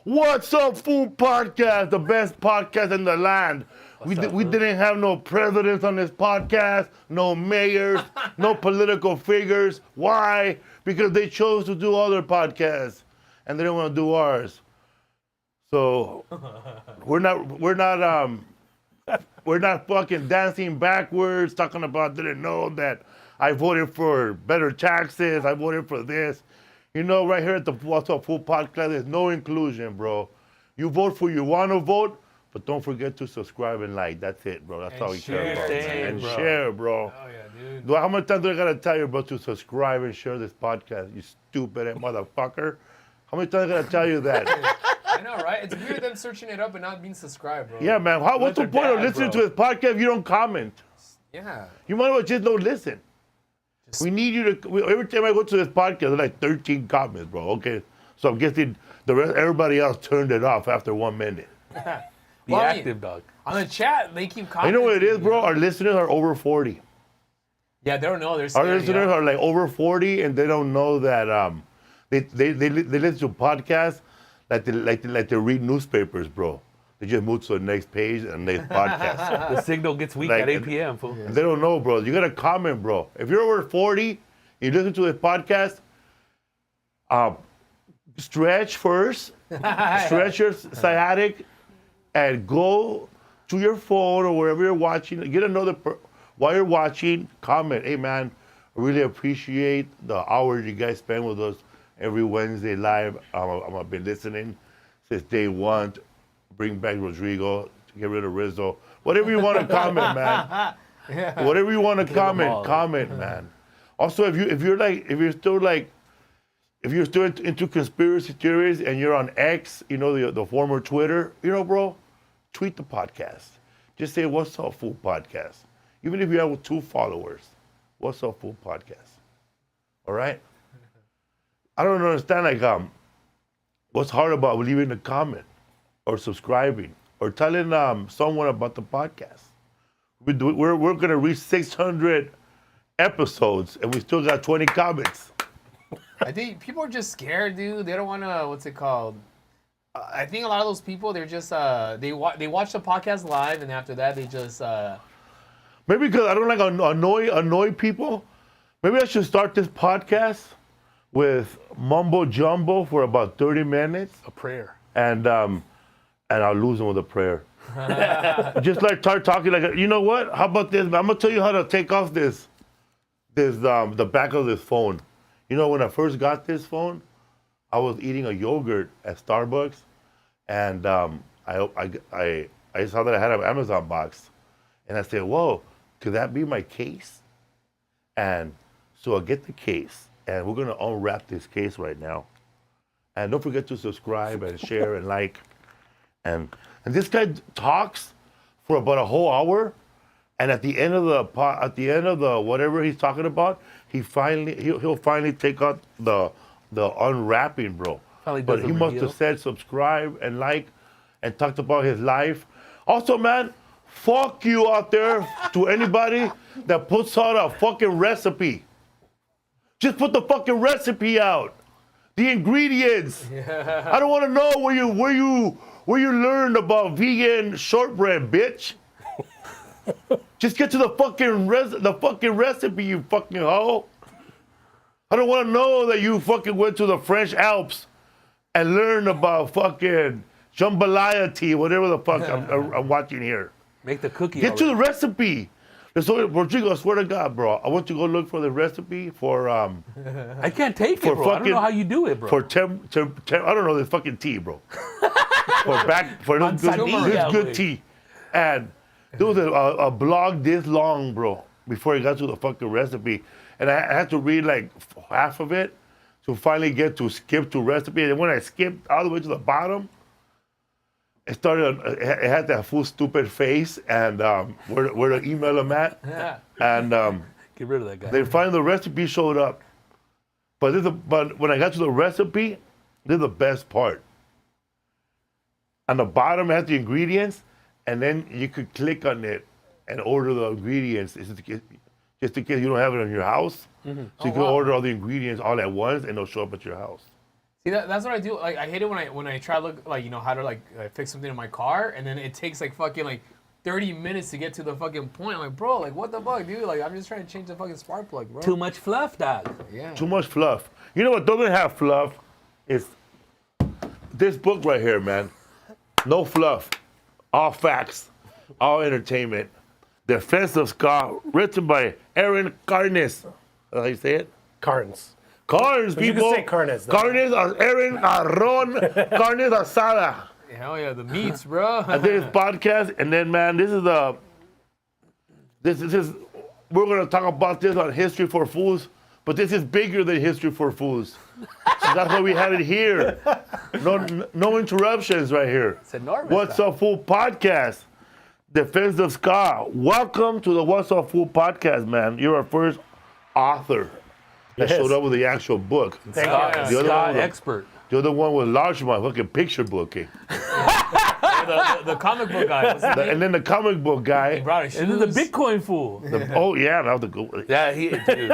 What's up, Food Podcast, the best podcast in the land. We didn't have no presidents on this podcast, no mayors, no political figures. Why? Because they chose to do other podcasts, and they didn't want to do ours. So we're not fucking dancing backwards, talking about didn't know that I voted for better taxes, I voted for this. You know, right here at the What's Up Food Podcast, there's no inclusion, bro. You vote for you want to vote, but don't forget to subscribe and like. That's it, bro. That's all we care about. And share, bro. Oh, yeah, dude. How many times do I got to tell you, bro, to subscribe and share this podcast, you stupid motherfucker? How many times I got to tell you that? I know, right? It's weird them searching it up and not being subscribed, bro. Yeah, man. What's the point of listening to this podcast if you don't comment? Yeah. You might as well just don't listen. We need you to. Every time I go to this podcast, there's like 13 comments, bro. Okay, so I'm guessing everybody else turned it off after 1 minute. Be active, dog. On the chat, they keep commenting. You know what it is, bro? Our listeners are over 40. Yeah, they don't know. They're Our listeners are like over 40, and they don't know that they listen to podcasts like they read newspapers, bro. They just move to the next page and next podcast. The signal gets weak at 8 p.m. Fool. They don't know, bro. You gotta comment, bro. If you're over 40, you listen to this podcast. Stretch first, stretch your sciatic, and go to your phone or wherever you're watching. Get another while you're watching. Comment, hey man, I really appreciate the hours you guys spend with us every Wednesday live. I've been listening since day one. Bring back Rodrigo, get rid of Rizzo. Whatever you want to comment, man. Yeah. Whatever you want to comment, man. Also, if you're still into conspiracy theories and you're on X, you know, the former Twitter, you know, bro, tweet the podcast. Just say, "What's up, Food Podcast?" Even if you have 2 followers, "What's up, Food Podcast?" All right. I don't understand, like, what's hard about leaving a comment or subscribing or telling someone about the podcast. We're gonna reach 600 episodes and we still got 20 comments. I think people are just scared, dude. They don't want to. What's it called? I think a lot of those people, they're just they watch the podcast live and after that they just. Maybe because I don't like annoy people. Maybe I should start this podcast with mumbo jumbo for about 30 minutes. A prayer. And I'll lose them with a prayer. Just like start talking like, you know what? How about this? I'm gonna tell you how to take off the back of this phone. You know, when I first got this phone, I was eating a yogurt at Starbucks, and I saw that I had an Amazon box, and I said, whoa, could that be my case? And so I get the case, and we're gonna unwrap this case right now. And don't forget to subscribe and share and like. And this guy talks for about a whole hour, and at the end of the whatever he's talking about, he'll finally take out the unwrapping, bro. But he must have said subscribe and like, and talked about his life. Also, man, fuck you out there to anybody that puts out a fucking recipe. Just put the fucking recipe out, the ingredients. Yeah. I don't want to know where you learned about vegan shortbread, bitch. Just get to the fucking recipe, you fucking hoe. I don't want to know that you fucking went to the French Alps and learned about fucking jambalaya tea, whatever the fuck I'm watching here. Make the cookie. Get to the recipe. So, Rodrigo, I swear to God, bro, I want to go look for the recipe for I can't take it, bro. I don't know how you do it, bro. For I don't know this fucking tea, bro. for this good tea. And there was a blog this long, bro, before I got to the fucking recipe. And I had to read like half of it to finally get to skip to recipe. And when I skipped all the way to the bottom, it had that full stupid face and where the email I'm at. Yeah. And get rid of that guy. Then finally the recipe showed up. But when I got to the recipe, this is the best part. On the bottom, it has the ingredients, and then you could click on it and order the ingredients just in case you don't have it in your house. Mm-hmm. So you can order all the ingredients all at once, and they'll show up at your house. See, that's what I do. Like, I hate it when I try to look like, you know, how to like fix something in my car, and then it takes like fucking like 30 minutes to get to the fucking point. I'm like, bro, like what the fuck, dude? Like I'm just trying to change the fucking spark plug, bro. Too much fluff, dog. Yeah. Too much fluff. You know what doesn't have fluff? It's this book right here, man. No fluff. All facts. All entertainment. Defense of Ska, written by Aaron Carnes. That's how you say it? Carnes. Carnes, But you people. can say Carnes, though. Carnes, Aaron, Ron, Carnes Asada. Hell yeah, the meats, bro. I did his podcast, and then, man, this is we're going to talk about this on History for Fools, but this is bigger than History for Fools. So that's why we had it here. No interruptions right here. It's enormous. What's Up Fool podcast, Defense of Ska. Welcome to the What's Up Fool podcast, man. You're our first author that Yes. showed up with the actual book. Thank Ska, you. The other Ska one was- expert. The other one was large, my fucking picture book. Eh? the comic book guy. What's his name? And then the comic book He guy. brought his shoes. And then the Bitcoin fool. Oh, yeah, that was the good one. Yeah, dude.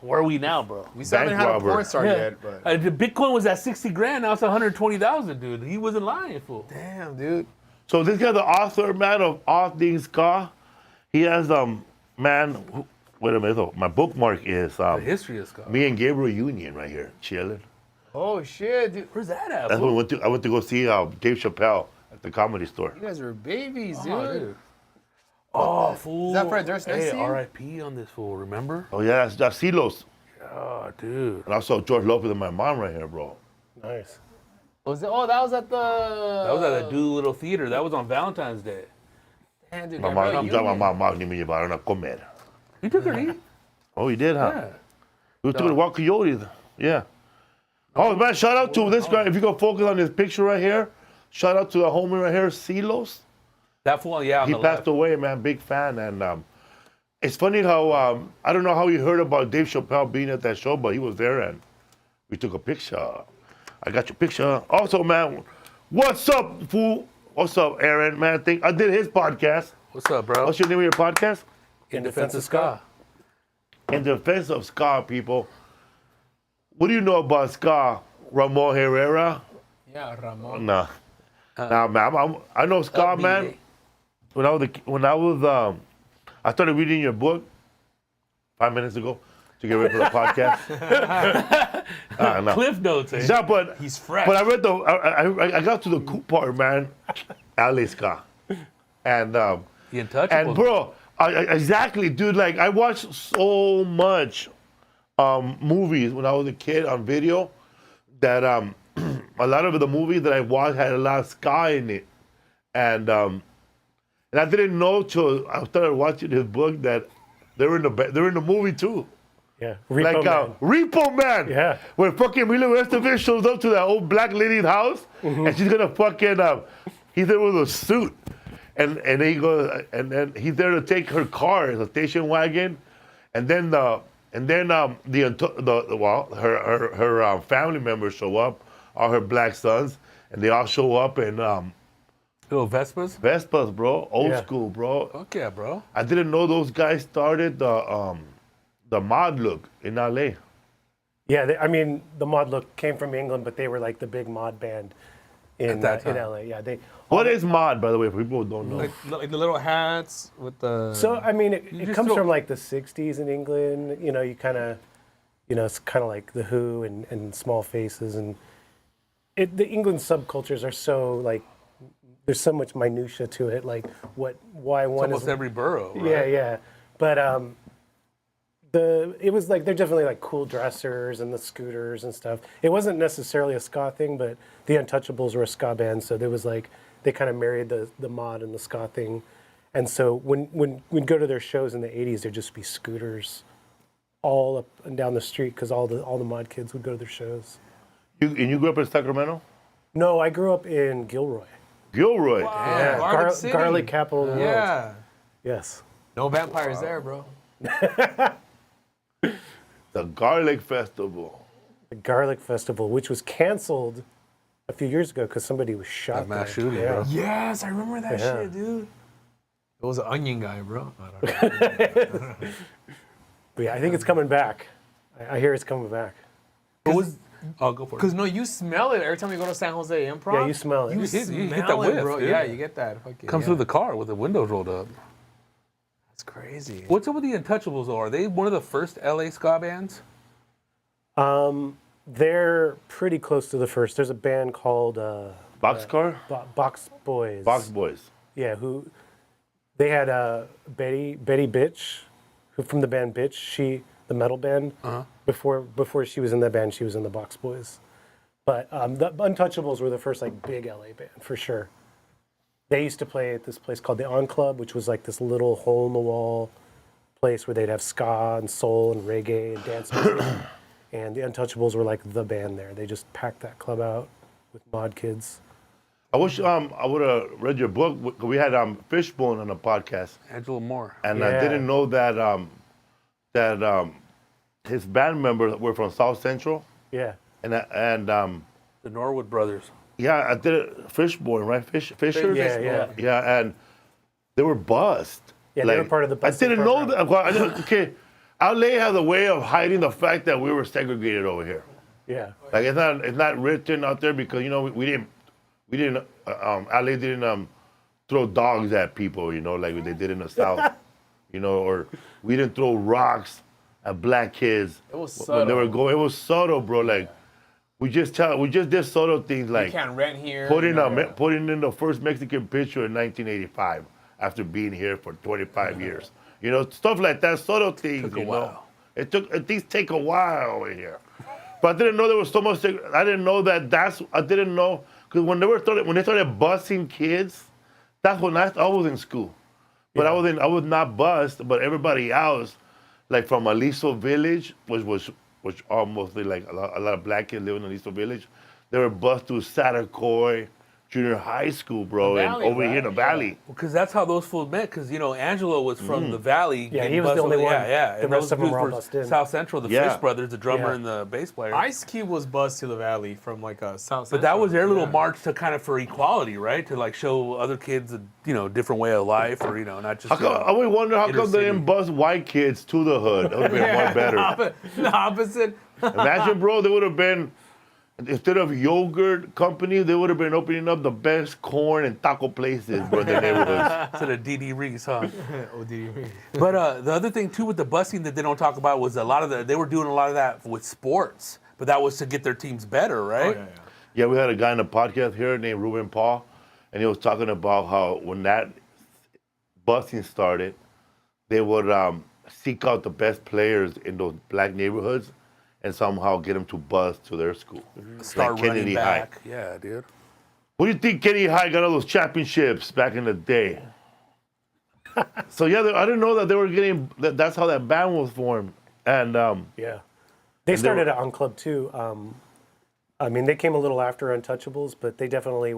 Where are we now, bro? We still haven't bank had a robber. porn star yet, but The Bitcoin was at 60 grand. Now it's 120,000, dude. He wasn't lying, fool. damn, dude. So this guy's the author, man, of all things Ska. He has, man, wait a minute. So my bookmark is The history of Ska. me and Gabriel Union right here, chilling. Oh shit, dude. Where's that at, That's when fool? I went to go see Dave Chappelle at the Comedy Store. You guys were babies, dude. Oh, dude. Oh, fool. Is that Fred Durst next Hey, to you? R.I.P. on this fool, remember? Oh, yeah, that's Silos. Oh, dude. And also George Lopez and my mom right here, bro. Nice. Was it? Oh, that was at the. That was at the Doolittle Theater. That was on Valentine's Day. Damn, dude. My Gabriel mom, I'm telling my Union. mom, ni me llevaron a comer. You took her to eat? Oh, you did, huh? Yeah. We took it to Wild Coyotes. Yeah. Oh, man, shout out to this guy. If you go focus on this picture right here, shout out to the homie right here, Silos. That fool, yeah, on He the passed left. away, man. Big fan. And it's funny how, I don't know how you heard about Dave Chappelle being at that show, but he was there and we took a picture. I got your picture. Also, man, what's up, fool? What's up, Aaron? Man, I did his podcast. What's up, bro? What's your name of your podcast? In Defense of Ska. In Defense of Ska, people. What do you know about Ska? Ramon Herrera? Yeah, Ramon. Nah. Nah, man. I know Ska, man. I started reading your book 5 minutes ago to get ready for the podcast. No. Cliff notes, eh? Yeah, but He's fresh. But I read I got to the cool part, man. LA Ska. And The Untouchables. and bro, exactly, dude. Like I watched so much movies when I was a kid on video that a lot of the movies that I watched had a lot of Ska in it, and I didn't know till I started watching his book that they're in the movie too. Yeah. Repo Man. Repo Man. Yeah. When fucking Emilio Estevez shows up to that old black lady's house, and she's gonna fucking he's there with a suit, and he goes, and then he's there to take her car, the station wagon, and then her family members show up, all her black sons, and they all show up in Little Vespas? Vespas, bro, old Yeah. school, bro. Fuck yeah, bro. I didn't know those guys started the mod look in L.A. Yeah, I mean, the mod look came from England, but they were like the big mod band in that time. LA. Yeah, What is mod, by the way, for people who don't know? Like the little hats with the. So I mean, it just comes throw- from like the '60s in England. You know, you kind of, it's kind of like the Who and Small Faces, and the England subcultures are so like, there's so much minutia to it, like why one Almost is every borough, right? yeah, but it was like they're definitely like cool dressers and the scooters and stuff. It wasn't necessarily a ska thing, but the Untouchables were a ska band, so there was like they kind of married the mod and the ska thing. And so when we'd go to their shows in the '80s, there'd just be scooters all up and down the street because all the mod kids would go to their shows. You grew up in Sacramento? No, I grew up in Gilroy. Gilroy. Yeah, Garlic City. garlic capital of the world. Yeah. Yes. No vampires there, bro. The Garlic Festival. The Garlic Festival, which was canceled a few years ago because somebody was shot. That mass there. shooting, Yeah. bro. Yes, I remember that Yeah. shit, dude. It was an onion guy, bro. I don't know. But yeah, I think it's coming back. I hear it's coming back. Was I'll go for it. Because no, you smell it every time you go to San Jose Improv. Yeah, you smell it. You You smell get that it, whiff, bro. dude. Yeah, you get that. Fucking, Comes through the car with the windows rolled up. That's crazy. What's up with the Untouchables, though? Are they one of the first LA ska bands? They're pretty close to the first. There's a band called Boxcar? Box Boys. Box Boys. Yeah, who they had Betty Bitch, who from the band Bitch, the metal band. Before she was in that band, she was in the Box Boys. But the Untouchables were the first like big LA band for sure. They used to play at this place called the On Club, which was like this little hole in the wall place where they'd have ska and soul and reggae and dance music. And the Untouchables were like the band there. They just packed that club out with mod kids. I wish I would have read your book. We had Fishbone on the podcast, Angela Moore. and Yeah. I didn't know that his band members were from South Central, Yeah. and The Norwood Brothers. yeah, I did Fishbone, right? Fisher. Yeah. Yeah, and they were buzzed. Yeah, they were part of the I busing didn't know program. that. Well, okay, LA has a way of hiding the fact that we were segregated over here. Yeah. Like it's not written out there because we didn't LA didn't throw dogs at people, like they did in the South, or we didn't throw rocks at black kids It was when they were subtle. going. It was subtle, bro. Like we just did subtle things You like can't rent here. putting in the first Mexican picture in 1985 after being here for 25 years. Stuff like that, subtle things. Took a while. Things take a while over here. But I didn't know there was so much. I didn't know I didn't know because when they started busing kids, that's when I was in school. But I was not bused. But everybody else, like from Aliso Village, which almost like a lot of black kids living in Aliso Village, they were bused to Satacoy Junior High School, bro, The and Valley, over here in the right? valley. Because that's how those fools met. Because Angelo was from the Valley. Yeah, getting he was the bused only over- one. Yeah. The And rest those of them dudes were all were bused in. South Central, the Yeah. Fish Brothers, the drummer Yeah. and the bass player. Ice Cube was buzzed to the Valley from like a South. But that was their little Yeah. march to kind of for equality, right? To like show other kids a different way of life, or not just. I always wonder how Inner come they city. didn't bus white kids to the hood. That would have been more better. The opposite. Imagine, bro, they would have been, instead of yogurt companies, they would have been opening up the best corn and taco places, bro, in their neighborhoods. Instead of D.D. Reese, huh? ODD. But the other thing too with the busing that they don't talk about was they were doing a lot of that with sports, but that was to get their teams better, right? Yeah, we had a guy in the podcast here named Ruben Paul, and he was talking about how when that busing started, they would seek out the best players in those black neighborhoods and somehow get them to bus to their school. Start Like running Kennedy High. back. Yeah, dude. What do you think Kennedy High got all those championships back in the day? So yeah, I didn't know that they were getting. That's how that band was formed. And Yeah. They started at On Club too. I mean, they came a little after Untouchables, but they definitely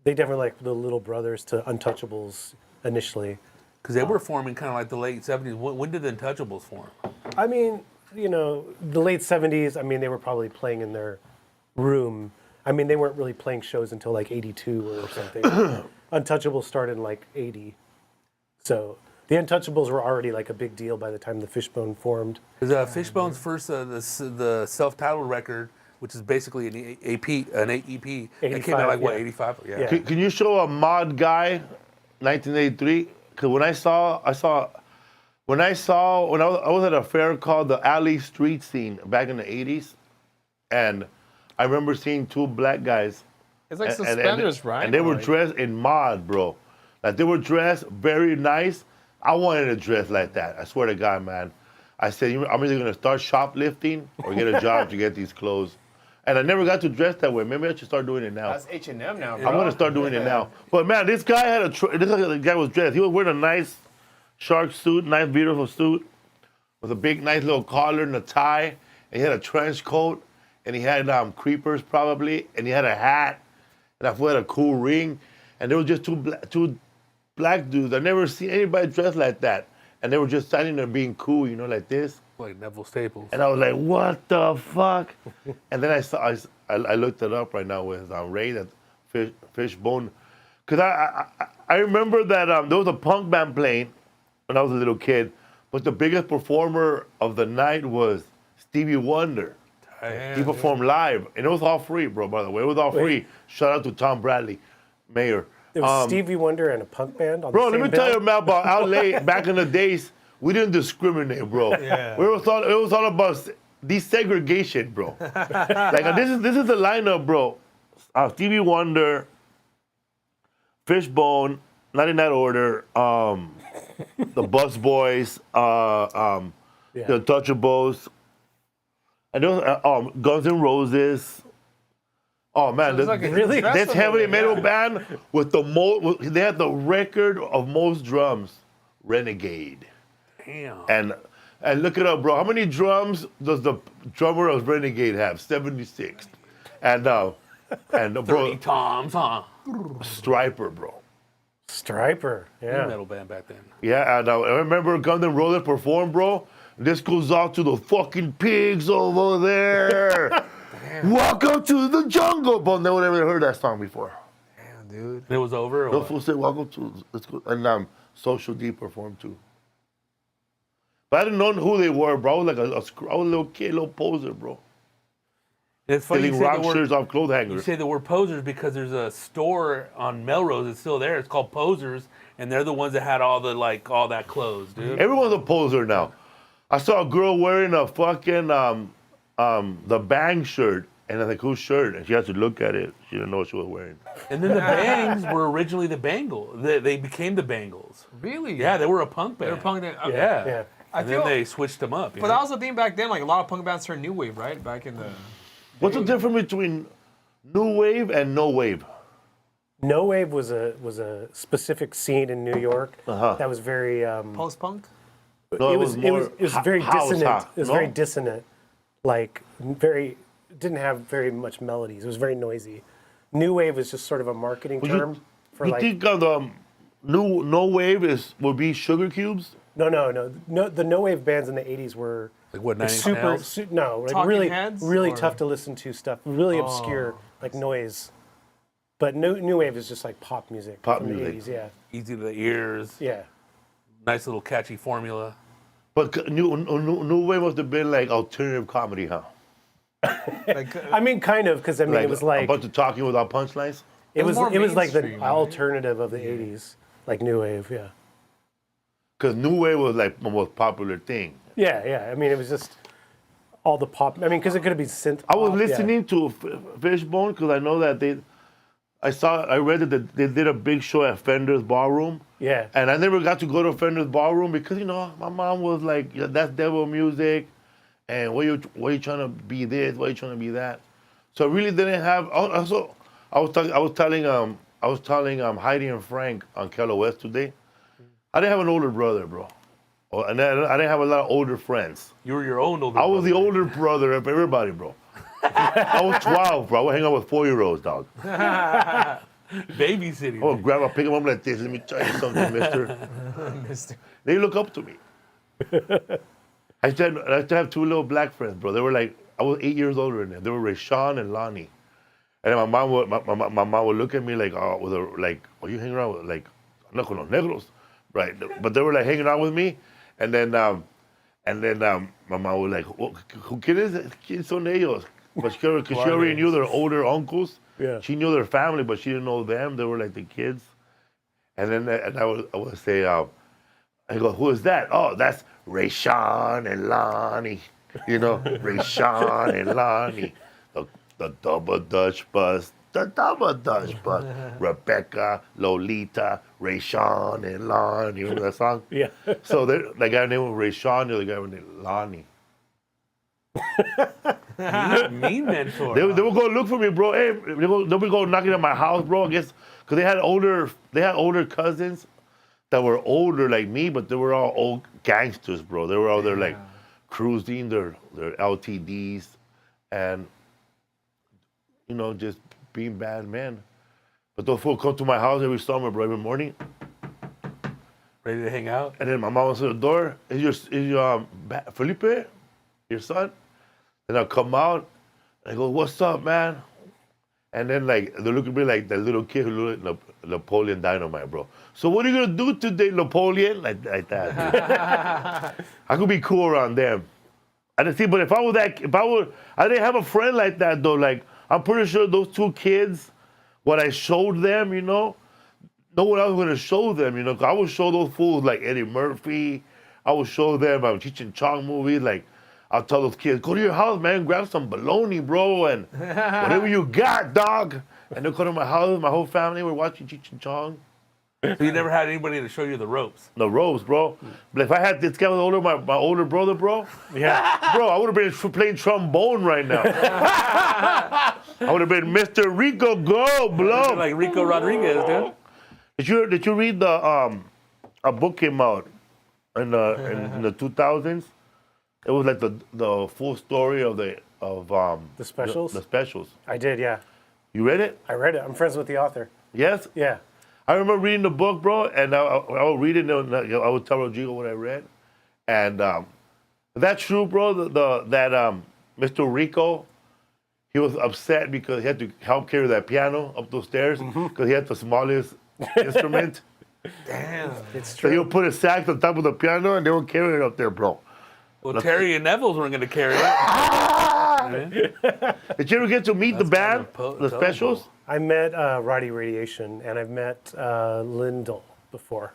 like the little brothers to Untouchables initially. Because they were forming kind of like the late 70s. When did the Untouchables form? I mean, the late 70s, I mean, they were probably playing in their room. I mean, they weren't really playing shows until like 82 or something. Untouchables started in like 80. So the Untouchables were already like a big deal by the time the Fishbone formed. Because Fishbone's first, the self-titled record, which is basically an EP, it came out like, what, yeah. 85? Yeah. can you show a mod guy, 1983? Because when I was at a fair called the Alley Street Scene back in the 80s, and I remember seeing two black guys. It's like suspenders, right? And they were Like- dressed in mod, bro. Like they were dressed very nice. I wanted to dress like that. I swear to God, man. I said, I'm either gonna start shoplifting or get a job to get these clothes. And I never got to dress that way. Maybe I should start doing it now. That's H&M now, bro. I'm gonna start doing it now. But man, this guy had this guy was dressed. He was wearing a nice shark suit, nice beautiful suit, with a big nice little collar and a tie. And he had a trench coat, and he had creepers probably, and he had a hat, and I had a cool ring. And there was just two black dudes. I never seen anybody dressed like that. And they were just standing there being cool, like this. Like Neville Staples. And I was like, what the fuck? And then I looked it up right now with Ray, that Fishbone. Because I remember that there was a punk band playing when I was a little kid, but the biggest performer of the night was Stevie Wonder. Right. He performed live, and it was all free, bro. By the way, it was all free. Shout out to Tom Bradley, mayor. There was Stevie Wonder and a punk band on Bro, the same let me tell bill. you about L.A. back in the days. We didn't discriminate, bro. Yeah. It was all about desegregation, bro. Like this is the lineup, bro. Stevie Wonder, Fishbone, not in that order. The Bus Boys, the Untouchables, and those Guns N' Roses. Oh man, So it's like a really? dress this up heavy there, metal yeah. band with the most. They had the record of most drums, Renegade. Damn. And look it up, bro. How many drums does the drummer of Renegade have? 76. And bro, 30 toms, huh? Striper, bro. Striper, yeah. Metal band back then. Yeah, and I remember Guns N' Roses performed, bro. This goes out to the fucking pigs over there. Welcome to the jungle, bro. Never ever heard that song before. Damn, dude. It was over. Or No what? fool said, "Welcome to." Let's go. And Social D performed too. But I didn't know who they were, bro. I was a little kid, little poser, bro. It's funny you Stealing say, rock the word, shirts off clothes you hangers. say the word posers because there's a store on Melrose that's still there. It's called Posers, and they're the ones that had all that clothes, dude. Everyone's a poser now. I saw a girl wearing a fucking the Bang shirt, and I was like, whose shirt? And she had to look at it. She didn't know what she was wearing. And then the Bangs were originally the Bangles. They became the Bangles. Really? Yeah, they were a punk band. They were punk then. Okay. Yeah. Yeah. I And feel, then they switched them up. you but know? that was the thing back then. Like a lot of punk bands turned new wave, right? Back in the. What's the difference between new wave and no wave? No Wave was a specific scene in New York that was very Post punk. No, it was very house, dissonant. huh? It was No? very dissonant, like didn't have very much melodies. It was very noisy. New Wave was just sort of a marketing term for you like think the no wave would be Sugar Cubes? no. The No Wave bands in the '80s were Like what, Nine Inch super Nails? like Talking really Heads, really or- tough to listen to stuff, really obscure like noise. But New Wave is just like pop music. Pop from the music. 80s, yeah, Easy to the ears. yeah. Nice little catchy formula. But new wave must have been like alternative comedy, huh? Like, I mean, kind of, because I mean, it was a like bunch of talking without punchlines. it was more like the mainstream, right? alternative of the '80s, like New Wave, yeah. Because new wave was like the most popular thing. Yeah. I mean, it was just all the pop. I mean, because it could have been synth. I was pop, yeah. listening to Fishbone because I know that I read that they did a big show at Fender's Ballroom. Yeah. And I never got to go to Fender's Ballroom because, my mom was like, yeah, that's devil music. And why you trying to be this? Why you trying to be that? So I really didn't have. Also, I was telling Heidi and Frank on Keller West today. I didn't have an older brother, bro. And I didn't have a lot of older friends. You were your own older I was the brother. older brother of everybody, bro. I was 12, bro. I would hang out with 4-year-olds, dog. Babysitting. Oh, grab a pick him up like this. Let me tell you something, mister. Mister. They look up to me. I used to have 2 little black friends, bro. They were like, I was 8 years older than them. They were Rashawn and Lonnie. And then my mom would look at me like, oh, are you hanging around with, like, no con los negros? Right. But they were like hanging out with me. And then my mom was like, ¿Quiénes son ellos? But she already knew their older uncles. Yeah. She knew their family, but she didn't know them. They were like the kids. And then I would say, I go, who is that? Oh, that's Rashawn and Lonnie. Rashawn and Lonnie. The double Dutch bus. The double Dutch bus. Rebecca, Lolita, Rashawn, and Lonnie. You remember that song? Yeah. So the guy named Rashawn, the other guy named Lonnie. Mean mentor. They would go look for me, bro. Hey, they would go knocking at my house, bro. I guess because they had older cousins that were older like me, but they were all old gangsters, bro. They were all there like cruising their LTDs and just being bad men. But those folks come to my house every summer, bro, every morning. Ready to hang out? And then my mom was at the door. Is your Felipe, your son? And I'll come out. And I go, what's up, man? And then they look at me like the little kid who looked like Napoleon Dynamite, bro. So what are you gonna do today, Napoleon? Like that. Dude. I could be cool around them. I didn't see, but I didn't have a friend like that though. Like, I'm pretty sure those two kids, what I showed them, you know, no one else was gonna show them, you know. 'Cause I would show those fools like Eddie Murphy. I would show them Cheech and Chong movies. Like, I'll tell those kids, go to your house, man, grab some bologna, bro, and whatever you got, dog. And they'll go to my house, my whole family, we're watching Cheech and Chong. So you never had anybody to show you the ropes? The ropes, bro. But if I had this guy was older, my older brother, bro, Yeah. bro, I would have been playing trombone right now. I would have been Mr. Rico, go, blow. Like Rico Rodriguez, dude. Did you read the a book came out in the 2000s? It was like the full story of the Specials? The specials. I did, yeah. You read it? I read it. I'm friends with the author. Yes. Yeah. I remember reading the book, bro, and I would read it, and I would tell Rodrigo what I read, and that's true, bro. That Mr. Rico, he was upset because he had to help carry that piano up those stairs because he had the smallest instrument. Damn. It's So true. he would put his sax on top of the piano, and they would carry it up there, bro. Well, Terry and Neville's weren't going to carry it. Did you ever get to meet the band, the specials? I met Roddy Radiation, and I've met Lyndall before.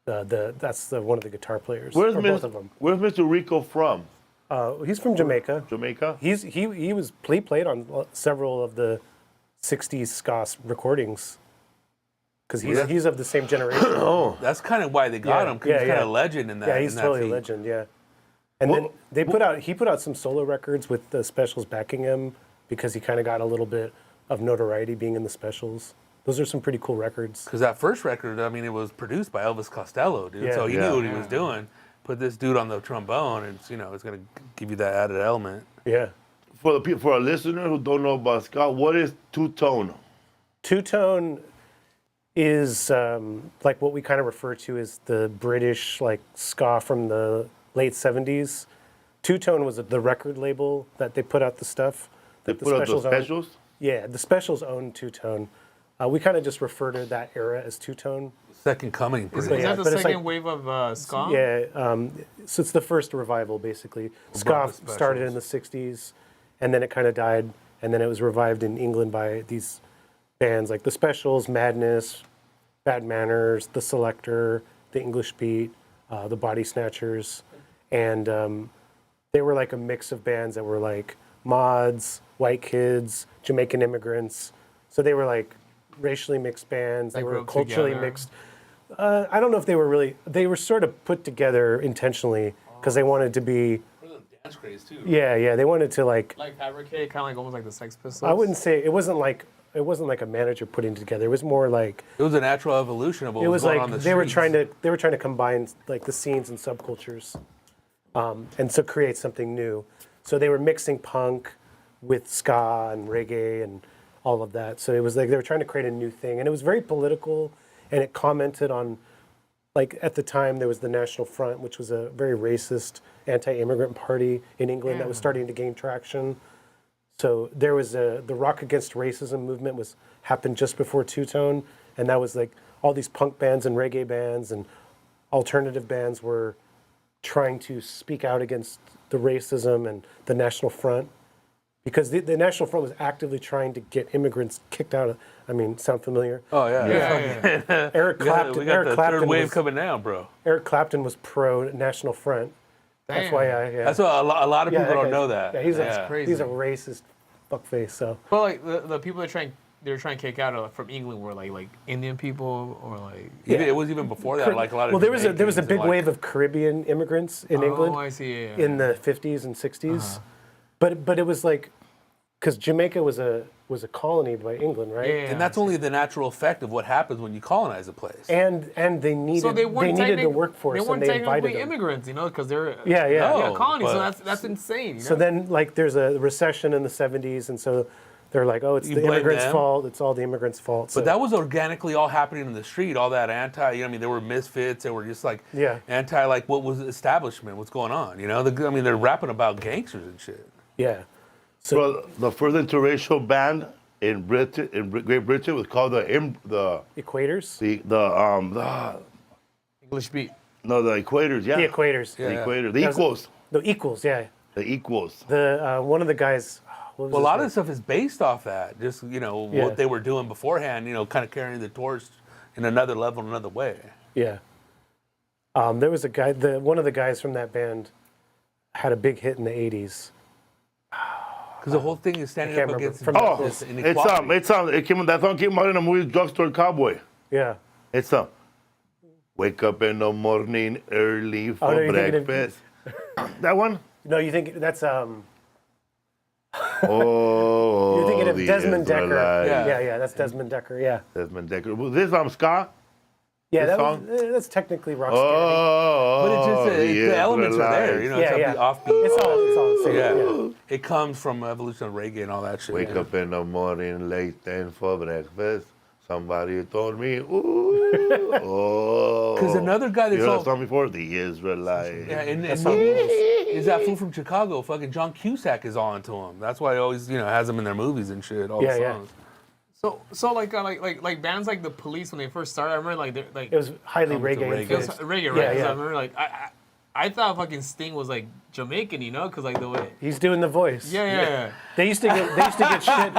That's one of the guitar players. Where's or both of them. Where's Mr. Rico from? He's from Jamaica. Jamaica? He played on several of the '60s ska recordings because he's of the same generation. Oh, That's kind of why they got him, because he's kind of a legend in that. Yeah, he's in that totally a feat. legend. Yeah, and then he put out some solo records with the specials backing him because he kind of got a little bit of notoriety being in the specials. Those are some pretty cool records. Because that first record, I mean, it was produced by Elvis Costello, dude. Yeah. So he Yeah. knew what he was doing. Put this dude on the trombone, and it's going to give you that added element. Yeah, for a listener who don't know about ska, what is two-tone? Two-tone is like what we kind of refer to as the British like ska from the late '70s. Two-tone was the record label that they put out the stuff. They that put out the owned. specials? Yeah, the specials owned Two-tone. We kind of just refer to that era as Two-tone. Second coming. Is Yeah, that the but it's second like- wave of ska? Yeah, so it's the first revival, basically. Ska the specials. started in the '60s, and then it kind of died, and then it was revived in England by these bands like the Specials, Madness, Bad Manners, The Selector, The English Beat, the Body Snatchers, and they were like a mix of bands that were like mods, white kids, Jamaican immigrants. So they were like racially mixed bands. They That were grew up culturally together. mixed. I don't know if they were sort of put together intentionally because they wanted to be, Dance craze, too. yeah, they wanted to like, Like fabricate, kind of like almost like the Sex Pistols. I wouldn't say, it wasn't like a manager putting it together. It was more like, It was a natural evolution of what it was was going like on the they were streets. trying to combine like the scenes and subcultures, and so create something new. So they were mixing punk with ska and reggae and all of that. So it was like they were trying to create a new thing, and it was very political, and it commented on, like at the time there was the National Front, which was a very racist, anti-immigrant party in England that was starting to gain traction. So there was the Rock Against Racism movement happened just before Two-Tone, and that was like all these punk bands and reggae bands and alternative bands were trying to speak out against the racism and the National Front, because the National Front was actively trying to get immigrants kicked out of. I mean, sound familiar? Oh, yeah. Eric Clapton. We got Eric the Clapton third wave was, coming down, bro. Eric Clapton was pro National Front. That's Damn. why That's what a lot of people that don't guy's- know that. Yeah, he's crazy. he's a racist fuckface. So But like the people they're trying to kick out from England were like Indian people or like. Even, it was even before that, like a lot of. well, there was a Jamaicans big and, like, wave of Caribbean immigrants in England. Oh, I see. Yeah. In the 50s and 60s, but it was like, because Jamaica was a colony by England, right? Yeah. And that's only the natural effect of what happens when you colonize a place. And they needed So they weren't needed the technic- workforce, They weren't and they invited technically them. immigrants, because they're Yeah, yeah. No. a colony. So but- that's insane. You know? So then, like, there's a recession in the 70s, and so they're like, oh, it's You the blame immigrants' them? fault. It's all the immigrants' fault. So, But that was organically all happening in the street. All that there were misfits. They were just like Yeah. anti, like what was establishment? What's going on? They're rapping about gangsters and shit. yeah. So Bro, the first interracial band in Britain, Great Britain, was called the Equators? English beat. Equators, yeah. The Equators. The Yeah. Equators, the That was- Equals. The Equals, yeah. The equals. The one of the guys. What was Well, a his lot of name? the stuff is based off that. Just Yeah. what they were doing beforehand. Kind of carrying the torch in another level, another way. Yeah. There was a guy. One of the guys from that band had a big hit in the '80s. Because the whole thing is standing can't up remember. against From injustice and inequality. That song came out in the movie Drugstore Cowboy. Yeah. It's wake up in the morning early for no, you're thinking of- breakfast. That one? No, you think that's Oh, you're thinking of the Desmond Decker. Israelites. Yeah, that's Desmond Decker. Yeah. Desmond Decker. Was this ska? Yeah, This that's technically rock. Oh, But it's just the elements are there. Israelites. It's Yeah, offbeat. It's all the same. Yeah. Yeah. It comes from evolution of reggae and all that shit. Wake up in the morning late and for breakfast. Somebody told me, ooh, oh. Because another guy You that's heard all... that song before? The Israelites. Yeah, and That's movies, is that fool from Chicago. Fucking John Cusack is on to him. That's why he always, has them in their movies and shit. All Yeah, the yeah. songs. So like bands like the Police when they first started, I remember like It was highly Comes to reggae. reggae. it was influenced. reggae, right? Yeah, 'Cause yeah. I remember like I thought fucking Sting was like Jamaican, because like the way. He's doing the voice. Yeah. They used to get shit.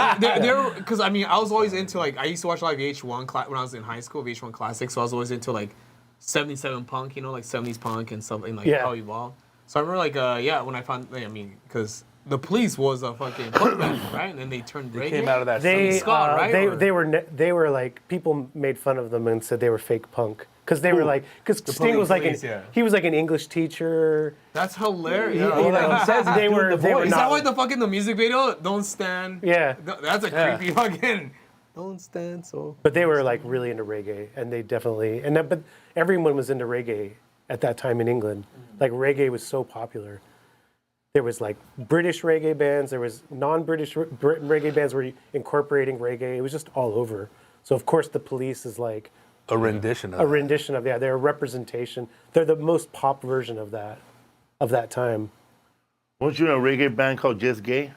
Because I mean, I was always into like I used to watch like VH1 when I was in high school, VH1 Classics. So I was always into like 77 punk, like 70s punk and stuff, and like Yeah. how it evolved. So I remember like when I found, because the Police was a fucking punk band, right? And then they turned reggae. Came out of that They Ska, right? Or- they were like, people made fun of them and said they were fake punk because they were like, because Sting was like Police, yeah. he was like an English teacher. That's hilarious. You know, he says he's they doing were the they were voice. Is that not. why the music video, Don't Stand? Yeah. That's a Yeah. creepy fucking. Don't stand so. But they were like really into reggae, and they definitely but everyone was into reggae at that time in England. Like reggae was so popular. There was like British reggae bands. There was non-British reggae bands were incorporating reggae. It was just all over. So of course the Police is like A rendition of a it. rendition of they're a representation. They're the most pop version of that time. Weren't you in a reggae band called Just Gay?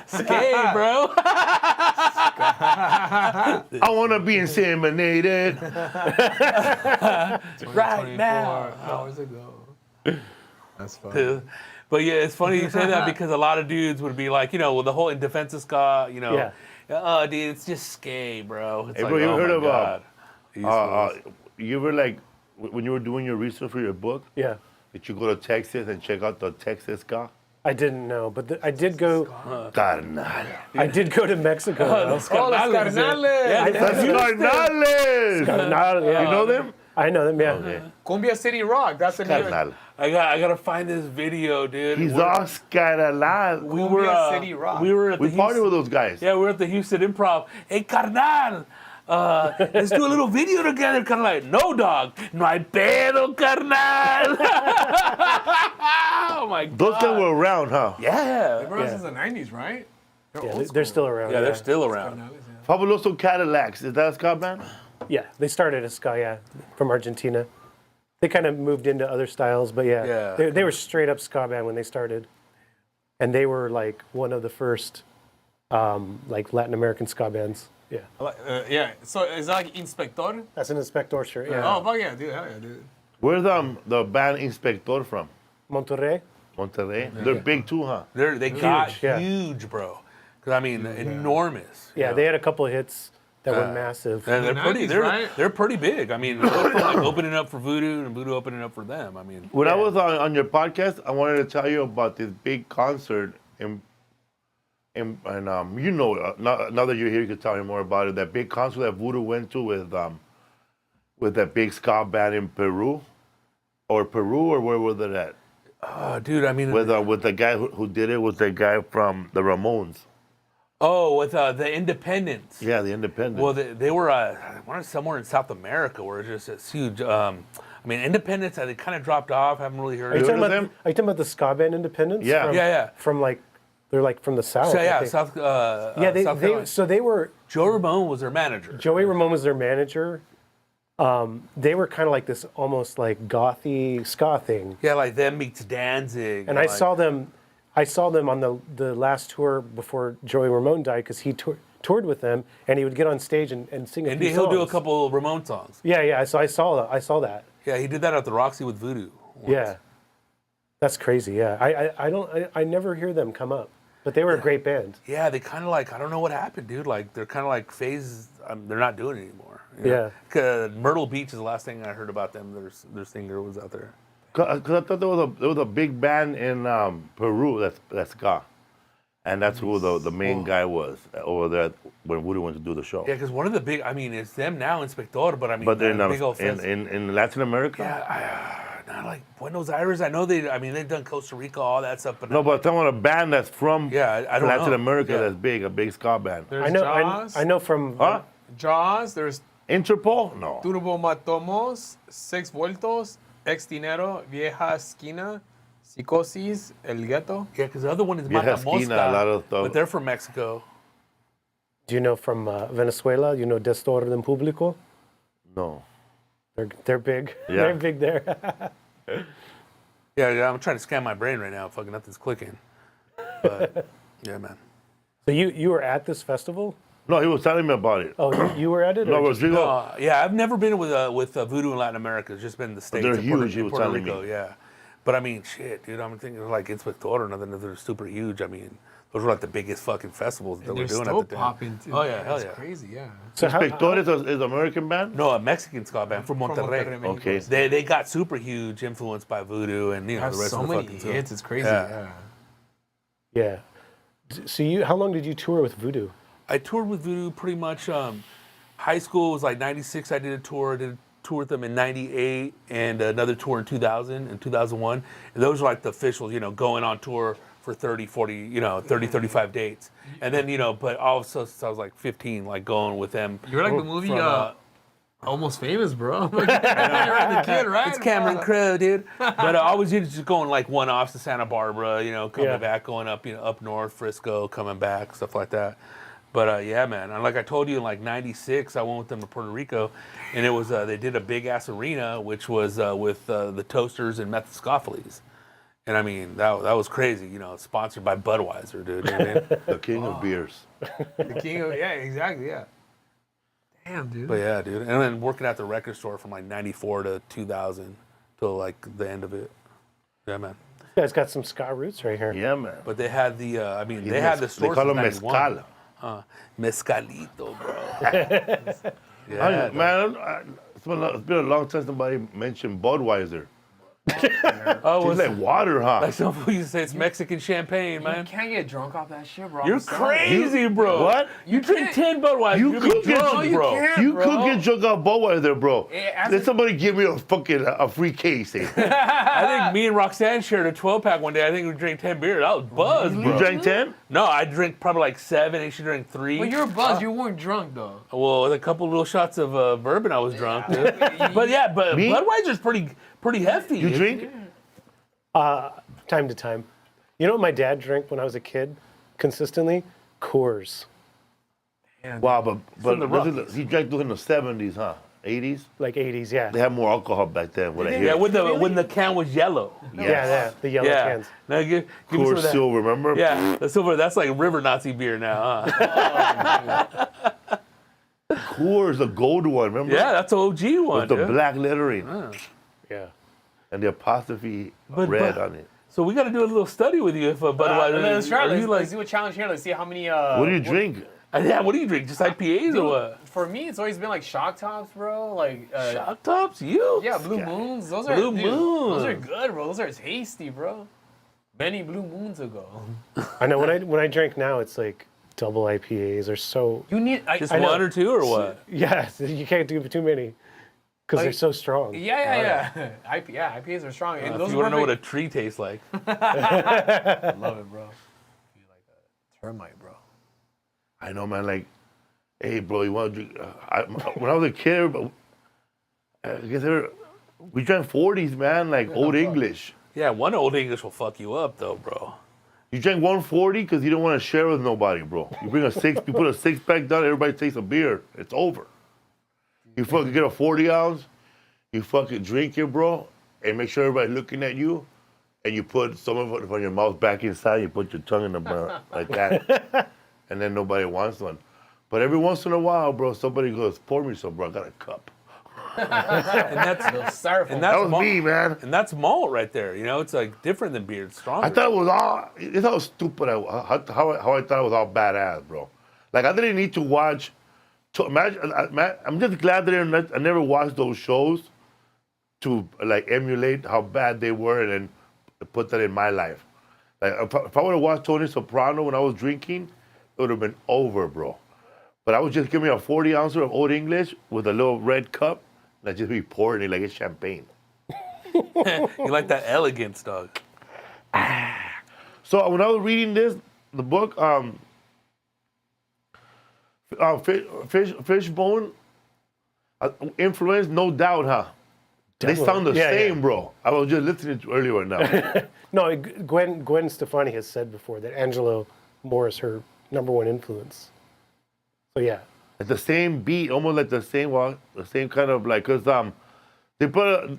Skate, bro. I want to be inseminated. Right now. 24 hours ago. That's funny. But yeah, it's funny you say that because a lot of dudes would be like, with the whole in Defense of Ska, Yeah. oh, dude, it's just skate, bro. It's Hey, like, bro, you oh heard my of God. These fools. you were like, when you were doing your research for your book, Yeah. did you go to Texas and check out the Texas ska? I didn't know, but I did go. Carnal. I did go to Mexico. though. Oh, los Carnales. carnales. Yeah, That's Carnales. Carnal, yeah. You know them? I know them. Yeah. Okay. Cumbia City Rock. That's the name. Carnal. I gotta find this video, dude. He's all carnal. we were Cumbia City Rock. we were at We the party Houston, with those guys. yeah, we were at the Houston Improv. Hey, carnal, let's do a little video together. Kind of like, no, dog, no hay pedo, carnal. Oh my God. Those guys were around, huh? Yeah. They've been around since the 90s, right? Yeah, they're still around. Yeah, they're still around. Fabuloso Cadillacs. Is that a ska band? Yeah, they started as ska, from Argentina. They kind of moved into other styles, but Yeah. they were straight up ska band when they started, and they were like one of the first, like Latin American ska bands. Yeah, Yeah. So is that like Inspector? that's an Inspector shirt. Yeah, Oh, fuck yeah, dude. Hell yeah, dude. Where's the band Inspector from? Monterrey. Monterrey. They're big too, huh? They got yeah. huge, bro. Because I mean, enormous. Yeah, they had a couple of hits that were massive. And they're The pretty. 90s, right? They're pretty big. I mean, they're like opening up for Voodoo and Voodoo opening up for them. I mean, When I was on your podcast, I wanted to tell you about this big concert now that you're here, you can tell me more about it. That big concert that Voodoo went to with that big ska band in Peru, or where was it at? dude, I mean, With the guy who did it was the guy from the Ramones. with the Independents. Yeah, the Independent. Well, they were I want to somewhere in South America where it's just it's huge. I mean, Independents, they kind of dropped off. Haven't really heard Are you of talking heard them. of about? them? Are you talking about the ska band Independence? Yeah. Yeah. From like, they're like from the south. So I yeah, think. South South they were. Joe Ramone was their manager. Joey Ramone was their manager. They were kind of like this almost like gothy ska thing. Yeah, like them meets Danzig. And I saw them on the last tour before Joey Ramone died because he toured with them, and he would get on stage and sing a and few he'll do a songs. couple Ramone songs. Yeah. So I saw that. Yeah, he did that at the Roxy with Voodoo. once. Yeah. That's crazy. Yeah, I never hear them come up, but they were a great band. Yeah, they kind of like, I don't know what happened, dude. Like, they're kind of like phased. They're not doing it anymore. You know? Yeah. Myrtle Beach is the last thing I heard about them. Their singer was out there. Cause I thought there was a big band in Peru that's ska, and that's who the main guy was over there when Voodoo went to do the show. Yeah, because one of the big, I mean, it's them now, Inspector, but I mean, But in, big old in Latin America. yeah, not like Buenos Aires. I know they've done Costa Rica, all that stuff, but No, but I'm talking about a band that's from I don't Latin know. America Yeah. that's big, a big ska band. There's I know. Jaws. I know from. Huh? Jaws. There's Interpol? No. Turbo Matomos, Sex Vueltos, Ex Dinero, Vieja Esquina, Psicosis, El Ghetto. yeah, because the other one is Vieja Mata Esquina, Mosca, a lot of stuff. but they're from Mexico. Do you know from Venezuela? You know Desorden Público? No. They're big. Yeah. They're big there. Yeah, I'm trying to scan my brain right now. Fucking nothing's clicking. But yeah, man. So you were at this festival? No, he was telling me about it. Oh, you were at it? No, or just- Rodrigo. Yeah, I've never been with Voodoo in Latin America. It's just been the States. they're and Puerto, huge, he was Puerto telling Rico, me. yeah. But I mean, shit, dude, I'm thinking like Inspector or nothing. They're super huge. I mean, those were like the biggest fucking festivals that And we're they're doing still at the time. popping too. Oh yeah, hell That's yeah. crazy. Yeah. So how- Spector is an American band? No, a Mexican ska band from Monterrey. Monterrey, Mexico. Okay. They got super huge, influenced by Voodoo and They the have rest so of the many fucking hits. It's crazy. Yeah. Yeah. Yeah. So how long did you tour with Voodoo? I toured with Voodoo pretty much. High school was like '96. I did a tour. I did a tour with them in '98 and another tour in 2000 and 2001. And those were like the officials, going on tour for 30, 40, 30, 35 dates. And then, but also since I was like 15, like going with them. You're like the movie from, Almost Famous, bro. You're the kid, right? It's Cameron Crowe, dude. But I was just going like one-offs to Santa Barbara, coming Yeah. back, going up, up north, Frisco, coming back, stuff like that. But yeah, man. And like I told you, in like '96, I went with them to Puerto Rico, and it was they did a big ass arena, which was with the Toasters and Methyscopheles. And I mean, that was crazy, sponsored by Budweiser, dude. You know what I mean? The king of beers. The king of, yeah, exactly, yeah. Damn, dude. But yeah, dude. And then working at the record store from like '94 to 2000 till like the end of it. Yeah, man. You guys got some ska roots right here. Yeah, man. But they had the, they had the They store call since him 91. mezcal. Mezcalito, bro. Man, it's been a long time somebody mentioned Budweiser. Oh, It's like water, huh? like some people used to say it's Mexican champagne, You man. can't get drunk off that shit, bro. You're I'm sorry. crazy, bro. What? You drink can't- 10 Budweiser, You you'll could be get drunk, drunk, bro. can't. You bro. could get drunk off Budweiser, bro. as Let a- somebody give me a free case. Eh? I think me and Roxanne shared a 12-pack one day. I think we drank 10 beers. I was buzzed, You bro. drank 10? No, I drink probably like 7. And she drank 3. Well, you were buzzed. You weren't drunk, though. Well, with a couple little shots of bourbon, I was drunk, dude. But yeah, but Me? Budweiser's pretty hefty. You dude. drink? Time to time. You know what my dad drank when I was a kid consistently? Coors. Wow, but the Rockies. he drank those in the 70s, huh? 80s? Like 80s, yeah. They had more alcohol back then. What I Yeah, hear. when the can was yellow. Yeah, the yellow Yeah. cans. Now give me some Coors of that. Silver, remember? Yeah, the silver. That's like river Nazi beer now, huh? Coors, the gold one, remember? Yeah, that's an OG one. With the dude. black lettering Yeah. and the apostrophe But- red on it. So we got to do a little study with you if Budweiser. Let's try. are you Let's do a challenge here. Let's see how many. What do you drink? Yeah, what do you drink? Just IPAs or what? For me, it's always been like Shock Tops, bro. Like. Shock tops? You? Yeah, Blue Moons. Those are Blue dude, Moon. Those are good, bro. Those are tasty, bro. Many Blue Moons ago. I know when I drink now, it's like double IPAs are so. You need. Just I know. one or two or what? Yeah, you can't do too many because they're so strong. Yeah. IPAs are strong. And If those you are want to know what a perfect- tree tastes like. I love it, bro. Feel like a termite, bro. I know, man. Like, hey, bro, you want to drink? When I was a kid, I guess we drank 40s, man, like Old English. Yeah, one Old English will fuck you up though, bro. You drank 140 because you don't want to share with nobody, bro. You bring you put a 6-pack down, everybody takes a beer. It's over. You fucking get a 40 ounce, you fucking drink it, bro, and make sure everybody's looking at you, and you put some of it from your mouth back inside, you put your tongue in the mouth like that, and then nobody wants one. But every once in a while, bro, somebody goes, pour me some, bro, I got a cup. that's Styrofoam. and That that's was malt, me, man. and that's malt right there. You know, it's like different than beer. It's stronger. I thought it was all. It's how stupid how I thought it was all badass, bro. Like I didn't need to watch. Imagine, I'm just glad that I never watched those shows to like emulate how bad they were and then put that in my life. Like if I would have watched Tony Soprano when I was drinking, it would have been over, bro. But I would just give me a 40 ouncer of Old English with a little red cup, and I'd just be pouring it like it's champagne. You like that elegance, dog. So when I was reading the book, Fishbone, influence, no doubt, huh? They sound the same, bro. I was just listening to earlier now. No, Gwen Stefani has said before that Angelo Moore is her #1 influence. So yeah. It's the same beat, almost like the same kind of like, cause they put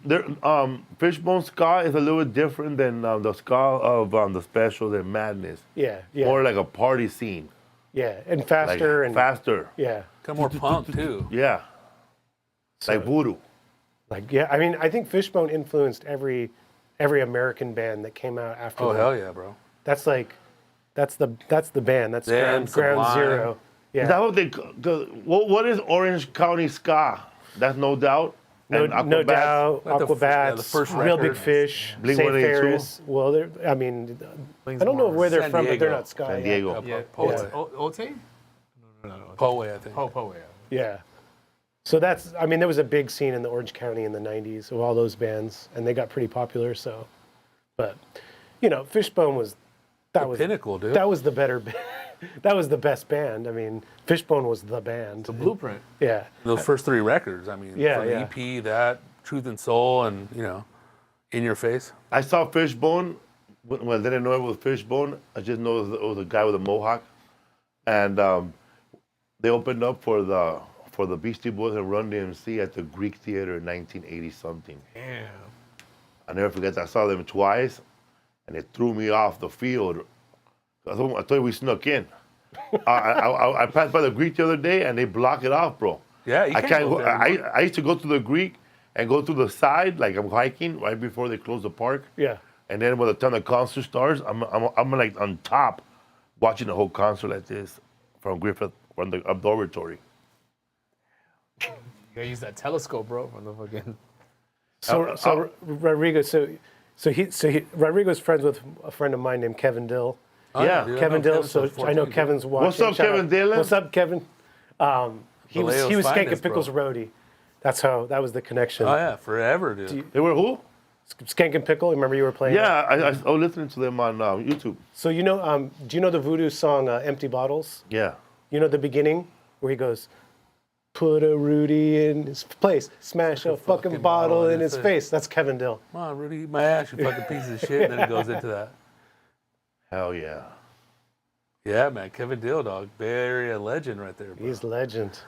Fishbone ska is a little bit different than the ska of the Specials and Madness. Yeah. More like a party scene. Yeah, and faster Like, and faster. Yeah. Kind of more punk too. Yeah. Like voodoo. Like yeah, I mean, I think Fishbone influenced every American band that came out after. Oh that. hell yeah, bro. That's the band. That's Them, ground Sublime. zero. Yeah. Is that what they? What is Orange County ska? That's No Doubt. No Aquabats? doubt, Like the Aquabats, first Real record. Big Fish, Blink Safe 182. Ferris. Well, I mean, I don't know where they're San from, but they're Diego. not ska. San yeah. Diego. Yeah, Ote? No. Poway, I think. Po, yeah. Yeah. So I mean, there was a big scene in the Orange County in the 90s of all those bands, and they got pretty popular, so. But, you know, Fishbone was, that was. Pinnacle, dude. That was the better band. That was the best band. I mean, Fishbone was the band. The blueprint. Yeah. Those first 3 records. I mean, Yeah, from yeah. EP, that, Truth and Soul, and, you know, In Your Face. I saw Fishbone. When I didn't know it was Fishbone, I just know it was a guy with a mohawk, and they opened up for the Beastie Boys and Run DMC at the Greek Theater in 1980 something. Damn. I never forget that. I saw them twice, and it threw me off the field. I thought we snuck in. I passed by the Greek the other day, and they block it off, bro. Yeah, you I can't can't go go. there I used to go to the Greek and go to the side, like I'm hiking right before they close the park. Yeah. And then by the time the concert starts, I'm like on top, watching the whole concert like this from Griffith from the observatory. You gotta use that telescope, bro, from the fucking. So Rodrigo, Rodrigo's friends with a friend of mine named Kevin Dill. Oh, Yeah. dude, Kevin Dill. since So I know 14, Kevin's watching. What's up, Shout Kevin out. Dillon? What's up, Kevin? He was Valeo's Skank and finest, Pickles bro. roadie. That was the connection. Oh, yeah, forever, dude. They were who? Skank and Pickle. Remember you were playing? Yeah, I was listening to them on YouTube. So you know, do you know the Voodoo song "Empty Bottles"? Yeah. You know the beginning where he goes, "Put a Rudy in his place, smash a fucking bottle in his face." That's Kevin Dill. Come on, Rudy, eat my ass, you fucking piece of shit. And then it goes into that. Hell yeah. Yeah, man, Kevin Dill, dog. Bay Area legend right there, bro. He's legend.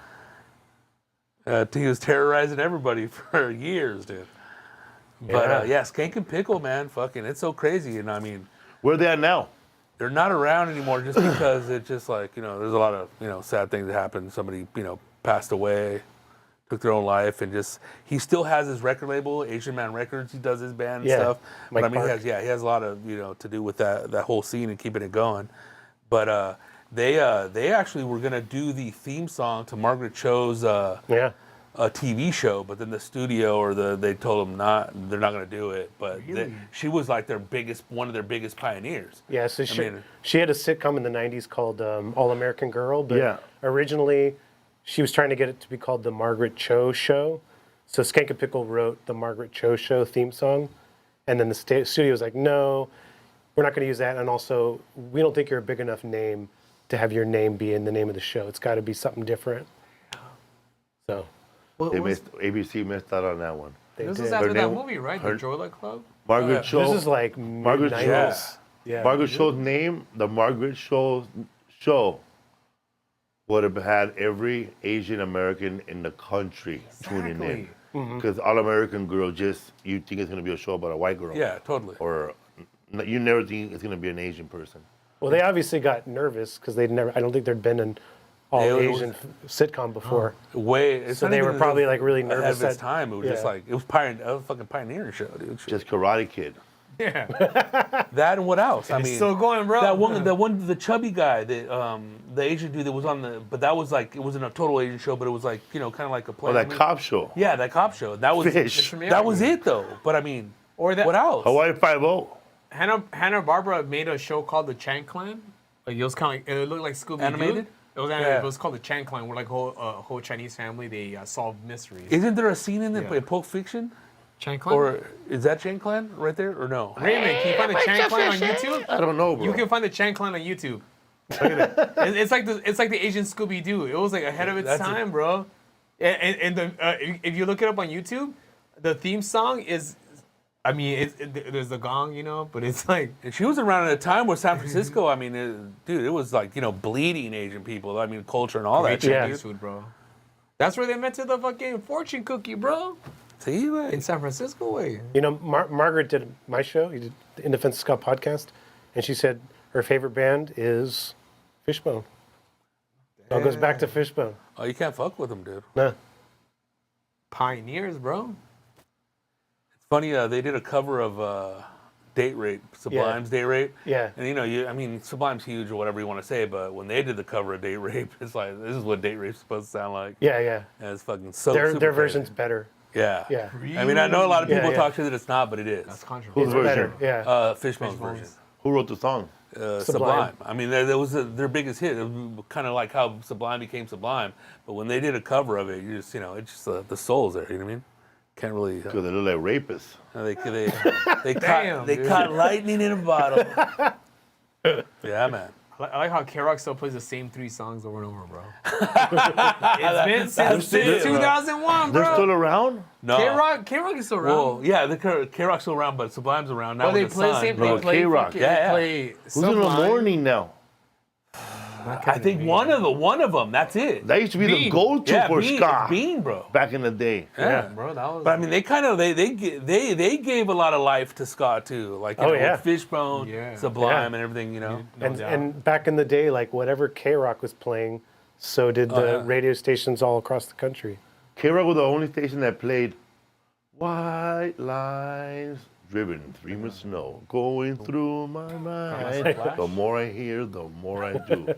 He was terrorizing everybody for years, dude. But yeah, Skank and Pickle, man, fucking, it's so crazy. And I mean, Where they at now? they're not around anymore just because it's just like, you know, there's a lot of, you know, sad things that happened. Somebody, you know, passed away, took their own life, and just, he still has his record label, Asian Man Records. He does his band and Yeah, stuff. Mike But I mean, Park. he has a lot of, you know, to do with that whole scene and keeping it going. But they actually were gonna do the theme song to Margaret Cho's Yeah. a TV show, but then the studio they told them they're not gonna do it. But she was like one of their biggest pioneers. Yeah, so mean- she had a sitcom in the 90s called All American Girl, but Yeah. originally she was trying to get it to be called The Margaret Cho Show. So Skank and Pickle wrote The Margaret Cho Show theme song, and then the studio was like, no, we're not going to use that, and also we don't think you're a big enough name to have your name be in the name of the show. It's got to be something different. So ABC missed out on that one. they This did. was after Her that name- movie, right? her- The Joyla Club? Margaret yeah. Cho. This is like Margaret mid-90s. Yeah. Margaret Cho's name, the Margaret Cho show, would have had every Asian American in the country tuning in. Because All American Girl, you think it's going to be a show about a white girl. Yeah, totally. Or you never think it's going to be an Asian person. Well, they obviously got nervous because I don't think there'd been all It was- Asian sitcom before. It's So not they even were probably like really ahead nervous of its that- time. It was just yeah. like it was a fucking pioneering show, dude. Just Karate Kid. Yeah. That and what else? I It's mean, still going, bro. the chubby guy, the Asian dude that was on but that was like it wasn't a total Asian show, but it was like kind of like a play. Oh, that cop show. Yeah, that cop show. That was Fish. That was it though. But I mean, Or that what else? Hawaii Five-0. Hanna-Barbera made a show called The Chan Clan. Like it was kind of like, it looked like Scooby-Doo. Animated? It was animated. Yeah. It was called The Chan Clan, where like whole Chinese family, they solve mysteries. Isn't there a scene in Yeah. in Pulp Fiction? Chan Clan? Or is that Chain Clan right there or no? Raymond, can you find the Chan Clan on YouTube? I don't know, bro. You can find the Chan Clan on YouTube. Look at that. It's like the Asian Scooby Doo. It was like ahead of its That's time, bro. And if you look it up on YouTube, the theme song is, I mean, there's the gong, but it's like, And she was around at a time where San Francisco, I mean, it was like, bleeding Asian people. I mean, culture and all that great shit. Yeah. Chinese food, bro. That's where they met to the fucking fortune cookie, bro. See, like, In San Francisco way. Margaret did my show, you did the In Defense of Ska podcast, and she said her favorite band is Fishbone. It all goes back to Fishbone. oh, you can't fuck with them, dude. Nah. Pioneers, bro. It's funny, they did a cover of Date Rape, Sublime's Date Rape. Yeah. And Sublime's huge or whatever you want to say, but when they did the cover of Date Rape, it's like, this is what Date Rape's supposed to sound like. Yeah, yeah. And it's fucking so Their super version's crazy. better. Yeah. Yeah. I mean, I know a lot of Yeah, people yeah. talk shit that it's not, but it is. That's controversial. Whose It's version? better. Yeah. Fishbone's version. Who wrote the song? Sublime. I mean, that was their biggest hit. It was kind of like how Sublime became Sublime. But when they did a cover of it, you just, it's just the soul's there. You know what I mean? Can't really. Because they look like rapists. Damn, they dude. caught lightning in a bottle. Yeah, man. I like how K-Rock still plays the same 3 songs over and over, bro. It's been since it, bro. 2001, bro. They're still around? No. K-Rock is still around. Well, yeah, the K-Rock's still around, but Sublime's around now. But they with the play the sun. same. Bro, They play K-Rock. fucking- Yeah, yeah. They play Who's in the Sublime. morning now? I think one of them. That's it. That used to be the Bean. go-to Yeah, for Bean, ska Bean, bro. back in the day. Yeah. Bro, that was. But I mean, they kind of they gave a lot of life to ska too, like yeah. with Fishbone, Yeah. Sublime, Yeah. and everything. No And doubt. and back in the day, like whatever K-Rock was playing, so did the yeah. radio stations all across the country. K-Rock was the only station that played White Lines Driven through snow, going through my mind. Flash? The more I hear, the more I do.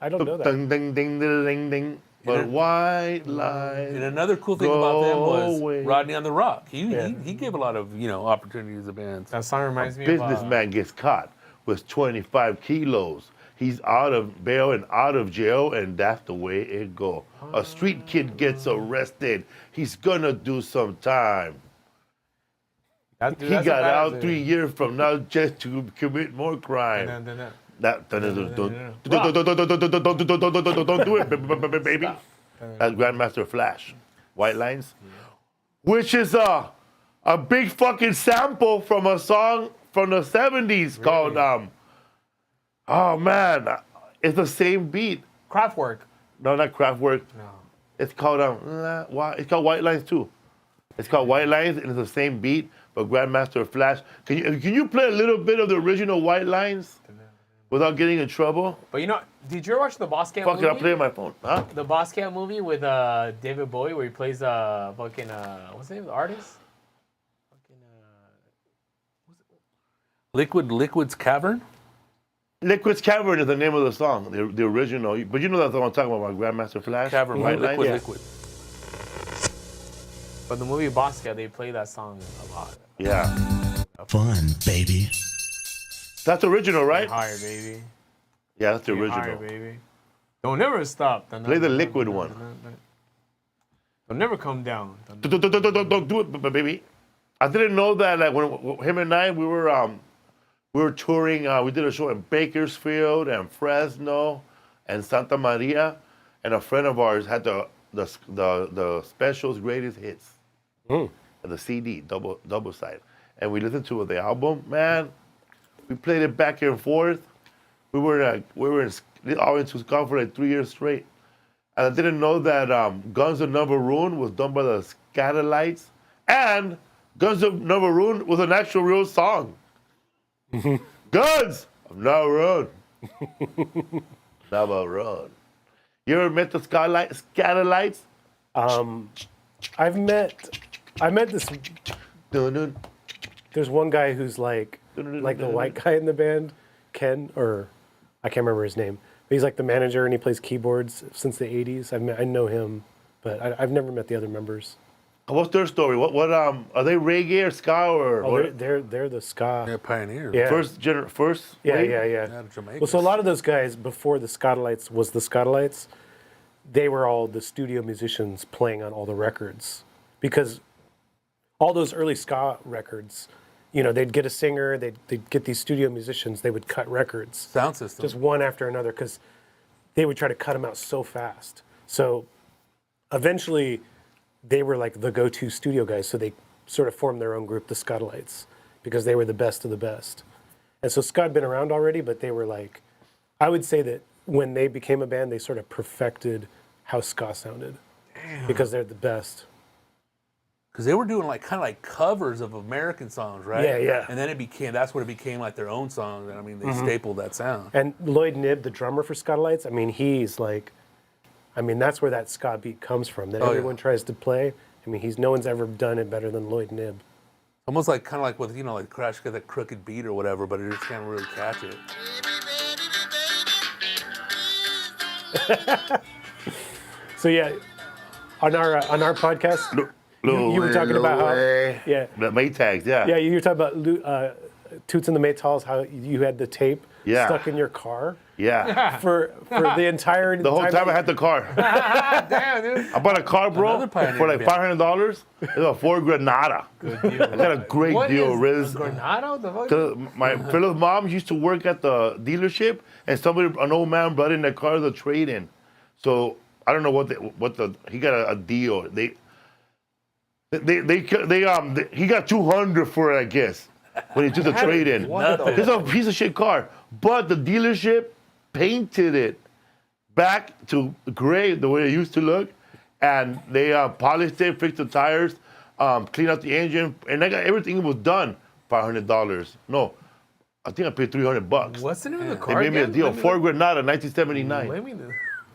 I don't know that. Ding, ding, ding, ding, ding, ding. But white And lines. another cool thing about them was Go away. Rodney on the Rock. He Yeah. he gave a lot of opportunities to bands. that song reminds me of. Businessman gets caught with 25 kilos. He's out of bail and out of jail, and that's the way it go. A street kid gets arrested. He's gonna do some time. He got out 3 years from now just to commit more crime. And then, Don't do it, baby. That's Grandmaster Flash, White Lines, which is a big fucking sample from a song from the 70s called oh man, it's the same beat. Kraftwerk. No, not Kraftwerk. No. It's called it's called White Lines too. It's called White Lines and it's the same beat, but Grandmaster Flash. Can you play a little bit of the original White Lines without getting in trouble? But did you ever watch the Boss Camp Fuck movie? it, I'll play it on my phone. Huh? The Boss Camp movie with David Bowie, where he plays fucking what's the name of the artist? Liquid's Cavern. Liquid's Cavern is the name of the song, the original. But you know that's what I'm talking about Grandmaster Flash? Cavern, White Liquid, Lines? Liquid. But the movie Boss Camp, they play that song a lot. Yeah. Fun, baby. That's original, right? Higher, baby. Yeah, that's the Get higher, original. baby. Don't never stop. Play the Liquid one. Don't never come down. Don't do it, baby. I didn't know that. Like when him and I, we were touring. We did a show in Bakersfield and Fresno and Santa Maria, and a friend of ours had the specials greatest hits, the CD double side, and we listened to the album. Man, we played it back and forth. We were all into ska for like 3 years straight. And I didn't know that Guns of Navarone was done by the Scatterlights, and Guns of Navarone was an actual real song. Guns of Navarone. Navarone. You ever met the Scatterlights? I met this. Dun-dun. There's one guy who's like the white guy in the band, Ken, or I can't remember his name. But he's like the manager and he plays keyboards since the 80s. I know him, but I've never met the other members. What's their story? What are they reggae or ska or? Oh, they're the ska. They're pioneers. Yeah. First Yeah, wave? yeah. Out of Jamaica. Well, so a lot of those guys before the Scatterlights was the Scatterlights, they were all the studio musicians playing on all the records, because all those early ska records, you know, they'd get a singer, they'd get these studio musicians, they would cut records, Sound system. just one after another, because they would try to cut them out so fast. So eventually, they were like the go-to studio guys, so they sort of formed their own group, the Scatterlights, because they were the best of the best. And so ska had been around already, but they were like, I would say that when they became a band, they sort of perfected how ska sounded. Damn. Because they're the best. Because they were doing like kind of like covers of American songs, right? Yeah, yeah. And then that's what it became like their own songs. And I mean, they stapled that sound. And Lloyd Knibb, the drummer for Scatterlights, I mean, that's where that ska beat comes from, that everyone tries to play. I mean, no one's ever done it better than Lloyd Knibb. Almost like kind of like with, you know, like Crash got that crooked beat or whatever, but it just can't really catch it. So yeah, on our podcast, you were talking about how the Maytags, yeah, you were talking about Toots and the Maytals, how you had the tape stuck in your car. Yeah. For the entire The whole time I had the car. Damn, dude. I bought a car, bro, Another pioneer for like $500. It was a Ford Granada. Good deal. I got a great What deal, is Riz. Granada? What the fuck? My fellow's mom used to work at the dealership, and an old man brought in their car as a trade-in. So I don't know he got a deal. He got $200 for it, I guess, when he took the trade-in. It's a piece of shit car, but the dealership painted it back to gray, the way it used to look, and they polished it, fixed the tires, cleaned out the engine, and everything was done. $500. No, I think I paid $300. What's the name of the They car? made me a again? deal. Ford Granada, 1979. Let me know.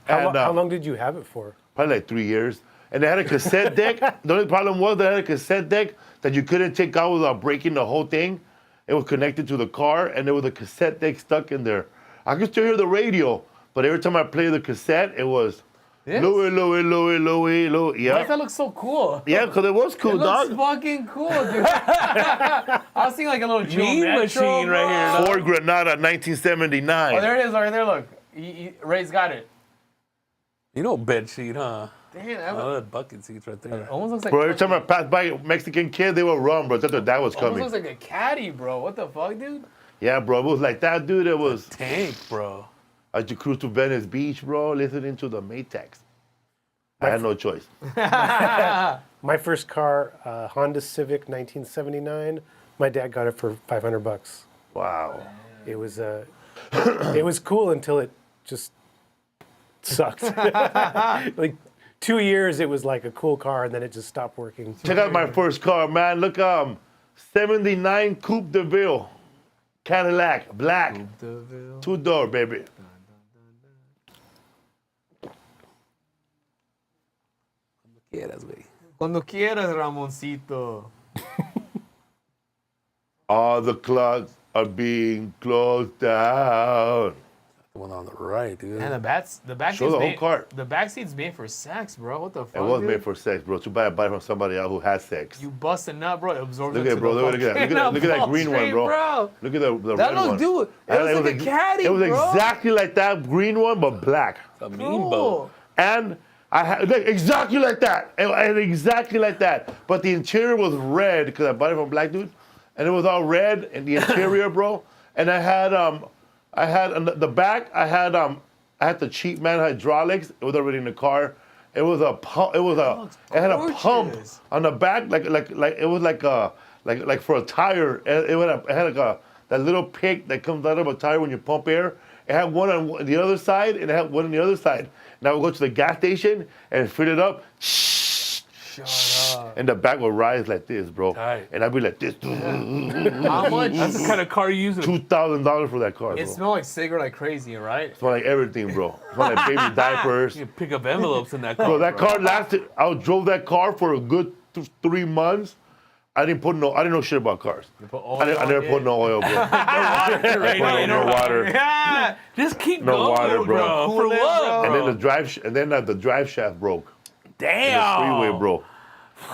How long did you have it for? Probably like 3 years. And they had a cassette deck. The only problem was they had a cassette deck that you couldn't take out without breaking the whole thing. It was connected to the car, and there was a cassette deck stuck in there. I could still hear the radio, but every time I played the cassette, it was Louie. Why Yeah. does that look so cool? Yeah, because it was cool, It looks dog. fucking cool, dude. I was seeing like a little Mean Metro, machine right here, dog. Ford Granada, 1979. Oh, there it is, right there. Look, Ray's got it. You know, bed sheet, huh? Damn, Oh, that bucket seats right there. almost looks like. Bro, every time I passed by a Mexican kid, they would run, bro. That's what that was almost coming. looks like a caddy, bro. What the fuck, dude? Yeah, bro. It was like that, dude. It was. Tank, bro. I had to cruise to Venice Beach, bro, listening to the Maytags. I had no choice. My first car, Honda Civic, 1979. My dad got it for $500. Wow. It was it was cool until it just sucked. Like 2 years, it was like a cool car, and then it just stopped working. Check out my first car, man. Look, 79 Coupe de Ville. Cadillac, black. Two-door, baby. Quieras, güey. Cuando quieras, Ramoncito. All the clubs are being closed down. The one on the right, dude. And the back Show the whole car. The back seat's made for sex, bro. What the fuck? It was dude? made for sex, bro. Too bad I buy it from somebody else who has sex. You bust a nut, bro. It absorbs Look into at it, bro. the Look at that. fucking Look at that green one, upstream, bro. Look at the That red look, one. dude. It was like a caddy, It was bro. exactly like that green one, but black. A mean Cool. boat. And I had exactly like that. And exactly like that. But the interior was red because I bought it from Black Dude. And it was all red in the interior, bro. And I had on the back, I had the cheap man hydraulics. It was already in the car. It was a pump. It had a pump gorgeous. on the back, like it was like for a tire. It had like that little pick that comes out of a tire when you pump air. It had one on the other side, and it had one on the other side. And I would go to the gas station and fill it up. Shut and the back would rise like this, bro. Tight. And I'd be like this. How much? That's the kind of car you use. $2,000 for that car, It bro. smelled like cigarette like crazy, right? It smelled like everything, bro. It smelled like baby diapers. You can pick up envelopes in that car. Bro, that car lasted. I drove that car for a good 3 months. I didn't know shit about cars. Put oil I never on put it. no oil, bro. No no water. Yeah. Just keep No going, water, bro. For what, And bro? then the drive shaft broke. Damn. The freeway, bro.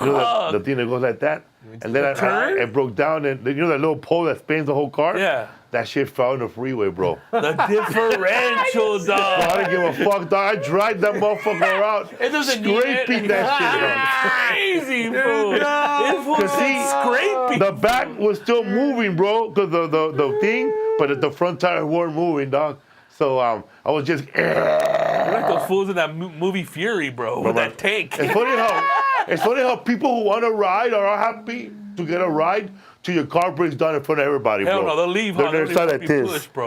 You know the thing that goes like that? And then it broke down, and you know that little pole that spins the whole car? Yeah. That shit fell in the freeway, bro. The differential, So I dog. didn't give a fuck, dog. I dragged that motherfucker out, It doesn't need it. scraping that Crazy, fool. It Cause was see, scraping. shit. The back was still moving, bro, because the thing, but the front tires weren't moving, dog. So I was just. Like those fools in that movie Fury, bro, with that tank. It's funny how people who want to ride are happy to get a ride till your car breaks down in front of everybody, Hell bro. no, they'll leave. They're Huh? gonna They'll start leave like fucking this. push, bro.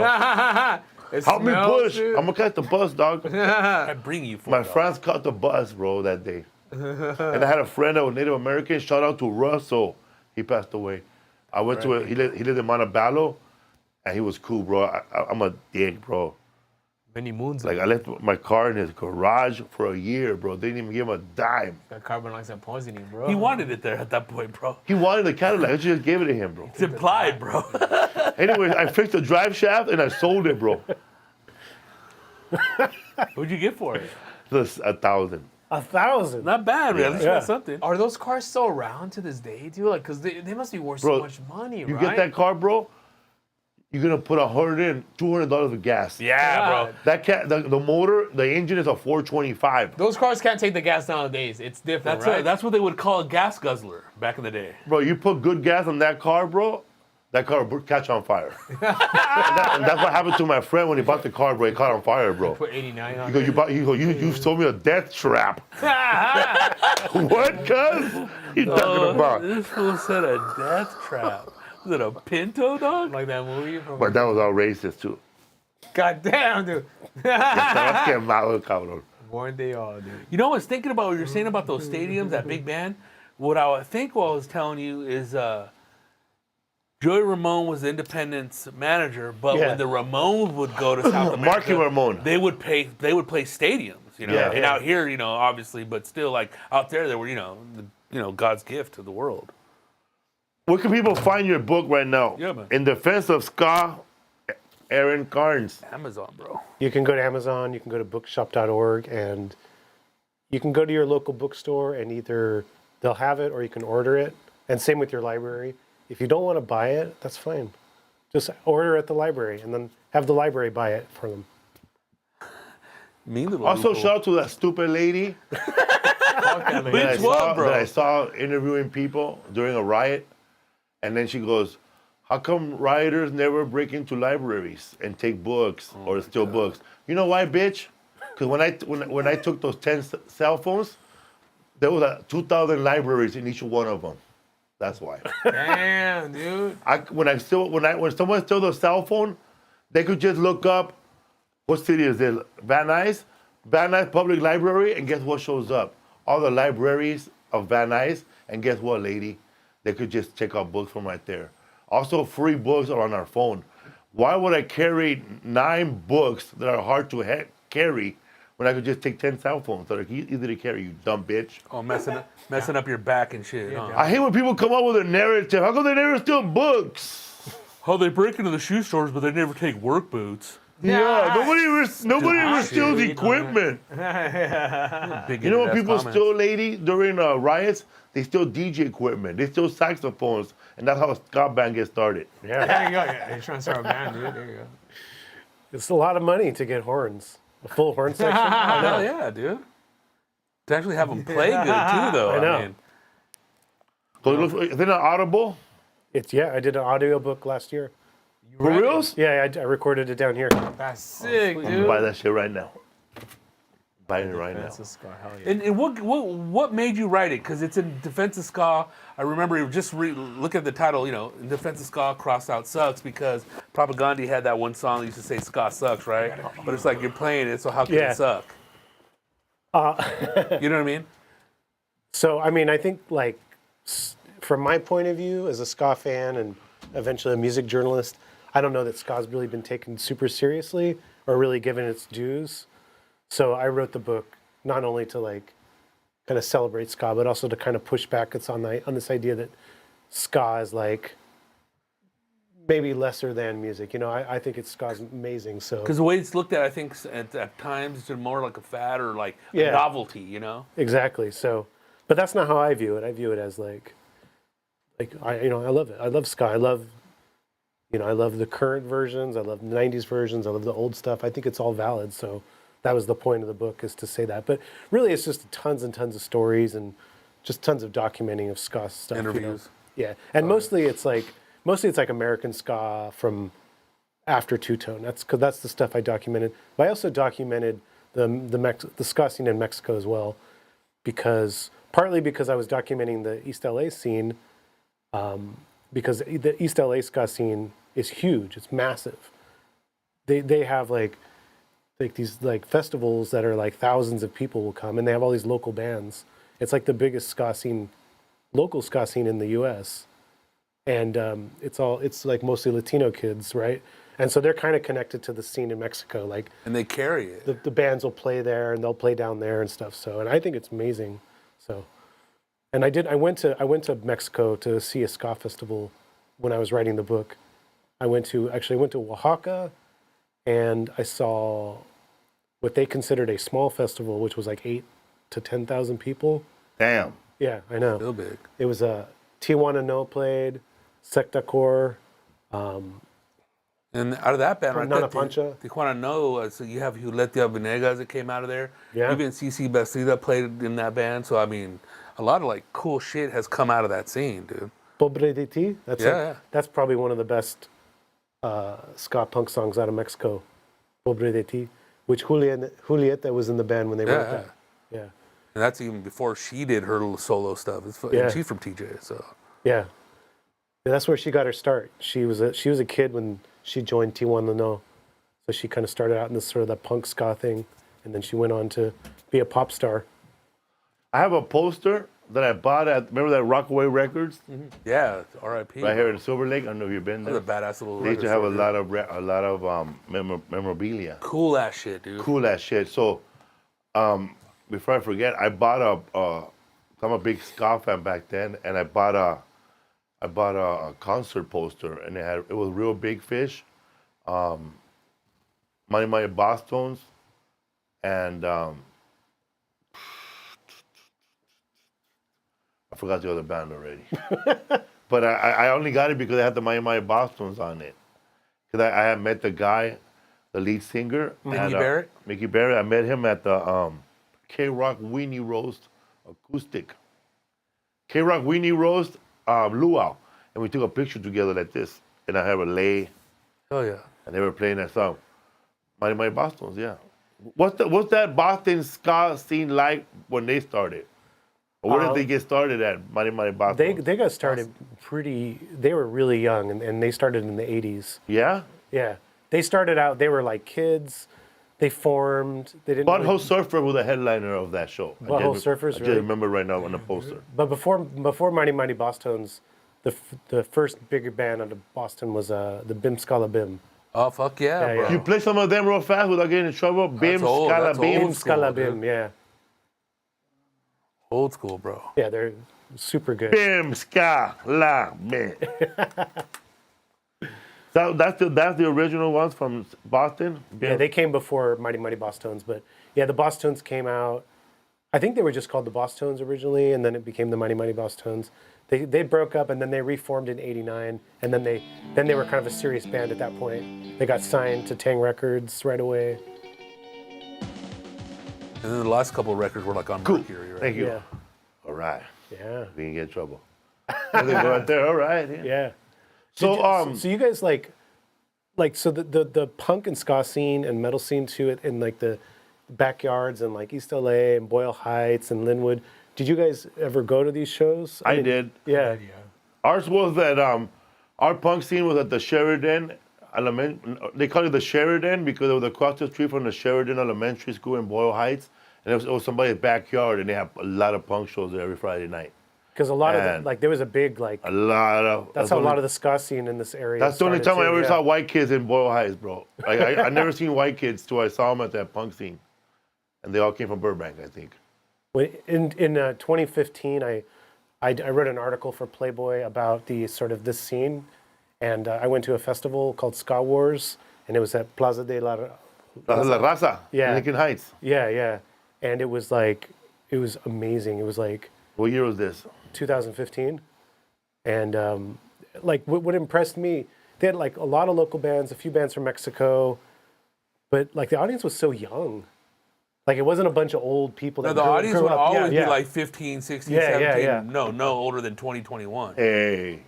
It Help me smells, push. dude. I'm gonna catch the bus, dog. I bring you for My it, dog. friends caught the bus, bro, that day. And I had a friend that was Native American. Shout out to Russell. He passed away. I went to he lived in Montebello, and he was cool, bro. I'm a dick, bro. Many moons. Like I left my car in his garage for a year, bro. They didn't even give him a dime. Got carbon dioxide poisoning, bro. He wanted it there at that point, bro. He wanted the Cadillac. I just gave it to him, bro. It's implied, bro. Anyways, I fixed the drive shaft and I sold it, bro. What'd you get for it? Just 1,000. 1,000. Not bad, man. At least you Yeah. got something. Are those cars still around to this day, dude? Like, cause they must be worth Bro, so much money, You right? get that car, bro, you're gonna put $200 of gas. Yeah, bro. That the motor, the engine is a 425. Those cars can't take the gas nowadays. It's different, right? That's what they would call a gas guzzler back in the day. Bro, you put good gas on that car, bro, that car will catch on fire. and that's what happened to my friend when he bought the car, bro. He caught on fire, bro. Put 89 on You go, you sold me a death trap. What, cuz? You talking about? This fool said a death trap. Was it a Pinto, dog? like that movie from. But that was all racist, too. God damn, dude. Estás quemado, cabrón. Weren't they all, dude? You know, I was thinking about what you're saying about those stadiums, that big band. What I was telling you is Joey Ramone was the Independence manager, but Yeah. when the Ramones would go to South America, Marky Ramone. they would play stadiums, you know. Yeah, and yeah. out here, you know, obviously, but still, like out there, they were, you know, God's gift to the world. Where can people find your book right now? Yeah, man. In Defense of Ska, Aaron Carnes. Amazon, bro. You can go to Amazon, you can go to bookshop.org, and you can go to your local bookstore and either they'll have it or you can order it. And same with your library. If you don't want to buy it, that's fine. Just order at the library and then have the library buy it for them. Mean little Also, people. shout out to that stupid lady Which one, bro? that I saw interviewing people during a riot. And then she goes, how come rioters never break into libraries and take books or steal books? You know why, bitch? Because when I took those 10 cell phones, there was 2,000 libraries in each one of them. That's why. Damn, dude. When someone steals a cell phone, they could just look up, what city is it? Van Nuys Public Library, and guess what shows up? All the libraries of Van Nuys, and guess what, lady? They could just check out books from right there. Also, free books are on our phone. Why would I carry 9 books that are hard to carry when I could just take 10 cell phones that are easy to carry, you dumb bitch? Oh, messing up your back and shit. Huh? I hate when people come up with a narrative. How come they never steal books? Oh, they break into the shoe stores, but they never take work boots. Yeah, nobody ever steals shit. equipment. Big You know what into people comments. steal, lady, during riots? They steal DJ equipment. They steal saxophones, and that's how a ska band gets started. Yeah. There you go. Yeah, you're trying to start a band, dude. There you go. It's a lot of money to get horns. A full horn section. Hell yeah, dude. To actually have them play good too, though. I know. mean, So it looks, is it not audible? I did an audiobook last year. For ready? reals? Yeah, I recorded it down here. That's sick, I'm dude. gonna buy that shit right now. Buying it right now. That's a scar. Hell yeah. and what made you write it? Because it's in Defense of Ska. I remember just look at the title, you know, in Defense of Ska, crossed out sucks, because Propaganda had that one song that used to say Ska sucks, right? But it's like you're playing it, so how can Yeah. it suck? You know what I mean? So, I mean, I think like from my point of view as a ska fan and eventually a music journalist, I don't know that ska's really been taken super seriously or really given its dues. So I wrote the book not only to like kind of celebrate ska, but also to kind of push back on this idea that ska is like maybe lesser than music. You know, I think ska's amazing. So Because the way it's looked at, I think at times it's more like a fad or like Yeah. a novelty, you know? exactly. So, but that's not how I view it. I view it as like I love it. I love ska. I love the current versions. I love the 90s versions. I love the old stuff. I think it's all valid. So that was the point of the book, is to say that. But really, it's just tons and tons of stories and just tons of documenting of ska stuff. Interviews. Yeah, and mostly it's like American ska from after Two Tone. That's the stuff I documented. But I also documented the ska scene in Mexico as well, partly because I was documenting the East L.A. scene. Because the East LA ska scene is huge. It's massive. They have like these like festivals that are like thousands of people will come, and they have all these local bands. It's like the biggest ska scene, local ska scene in the U.S. And it's like mostly Latino kids, right? And so they're kind of connected to the scene in Mexico. Like, And they carry it. the bands will play there and they'll play down there and stuff. So, and I think it's amazing. So. And I went to Mexico to see a ska festival when I was writing the book. I went to Oaxaca, and I saw what they considered a small festival, which was like 8,000 to 10,000 people. Damn. Yeah, I know. Still big. It was Tijuana No played, Secta Core. And out of that band, right Nana there, Pancha. Tijuana No, so you have Julieta Venegas that came out of there. Yeah. Even CC Bastida played in that band. So, I mean, a lot of like cool shit has come out of that scene, dude. Pobre de Ti. Yeah. That's probably one of the best ska punk songs out of Mexico. Pobre de Ti, which Julieta was in the band when they wrote that. Yeah. And that's even before she did her little solo stuff. Yeah. And she's from TJ, so. Yeah. That's where she got her start. She was a kid when she joined Tijuana No. So she kind of started out in this sort of that punk ska thing, and then she went on to be a pop star. I have a poster that I bought at, remember that Rockaway Records? Yeah, R.I.P. Right here in Silver Lake. I don't know if you've been there. That's a badass little They used to record have store, a lot of memorabilia. Cool ass shit, dude. Cool as shit. So, before I forget, I bought I'm a big ska fan back then, and I bought a concert poster, and it was Real Big Fish, My Boston's, and I forgot the other band already. But I only got it because I had the My Boston's on it. Because I had met the guy, the lead singer. Mickey Barrett? Mickey Barrett. I met him at the K-Rock Weenie Roast acoustic. K-Rock Weenie Roast, Luau. And we took a picture together like this. And I have a lay. Oh, yeah. And they were playing that song. My Boston's, yeah. What's that Boston ska scene like when they started? Or where did they get started at, My Boston's? They got started they were really young, and they started in the 80s. Yeah? Yeah. They started out, they were like kids. They formed. They didn't. Butthole Surfer was the headliner of that show. Butthole Surfers, I just really? remember right now on the poster. But before Mighty Boston's, the first bigger band out of Boston was the Bim Scala Bim. Oh, fuck yeah, Yeah, bro. yeah. You play some of them real fast without getting in trouble? Bim, old, Scala, that's Bim. old. Bim Scala school, Bim, yeah. Old school, bro. Yeah, they're super good. Bim, Scala, Bim. That's the original ones from Boston? Bim. Yeah, they came before Mighty Boston's, but yeah, the Boston's came out. I think they were just called the Boston's originally, and then it became the Mighty Boston's. They broke up, and then they reformed in '89, and then they were kind of a serious band at that point. They got signed to Tang Records right away. And then the last couple of records were like on Cool. Mercury, right? Thank you. Yeah, All right. yeah, We didn't get in trouble. They go right there. All right. Yeah. yeah. So, So you guys so the punk and ska scene and metal scene too, in like the backyards and like East L.A. and Boyle Heights and Linwood. Did you guys ever go to these shows? I did. Yeah. Ours was at, our punk scene was at the Sheridan They call it the Sheridan because it was across the street from the Sheridan Elementary School in Boyle Heights. And it was somebody's backyard, and they have a lot of punk shows there every Friday night. Because a lot of And there was a big A lot of. That's how a lot of the ska scene in this area. That's the only time I started ever too, saw white kids in Boyle Heights, bro. I never seen white kids till I saw them at that punk scene, and they all came from Burbank, I think. In 2015, I wrote an article for Playboy about the sort of this scene, and I went to a festival called Ska Wars, and it was at Plaza de la La Raza, Yeah. Lincoln Heights. yeah, and it was amazing. It was like What year was this? 2015, and like what impressed me, they had like a lot of local bands, a few bands from Mexico, but like the audience was so young. Like it wasn't a bunch of old people. No, That the audience grew would up. always Yeah. be like 15, 16, Yeah, 17. yeah. No older than 2021. Hey.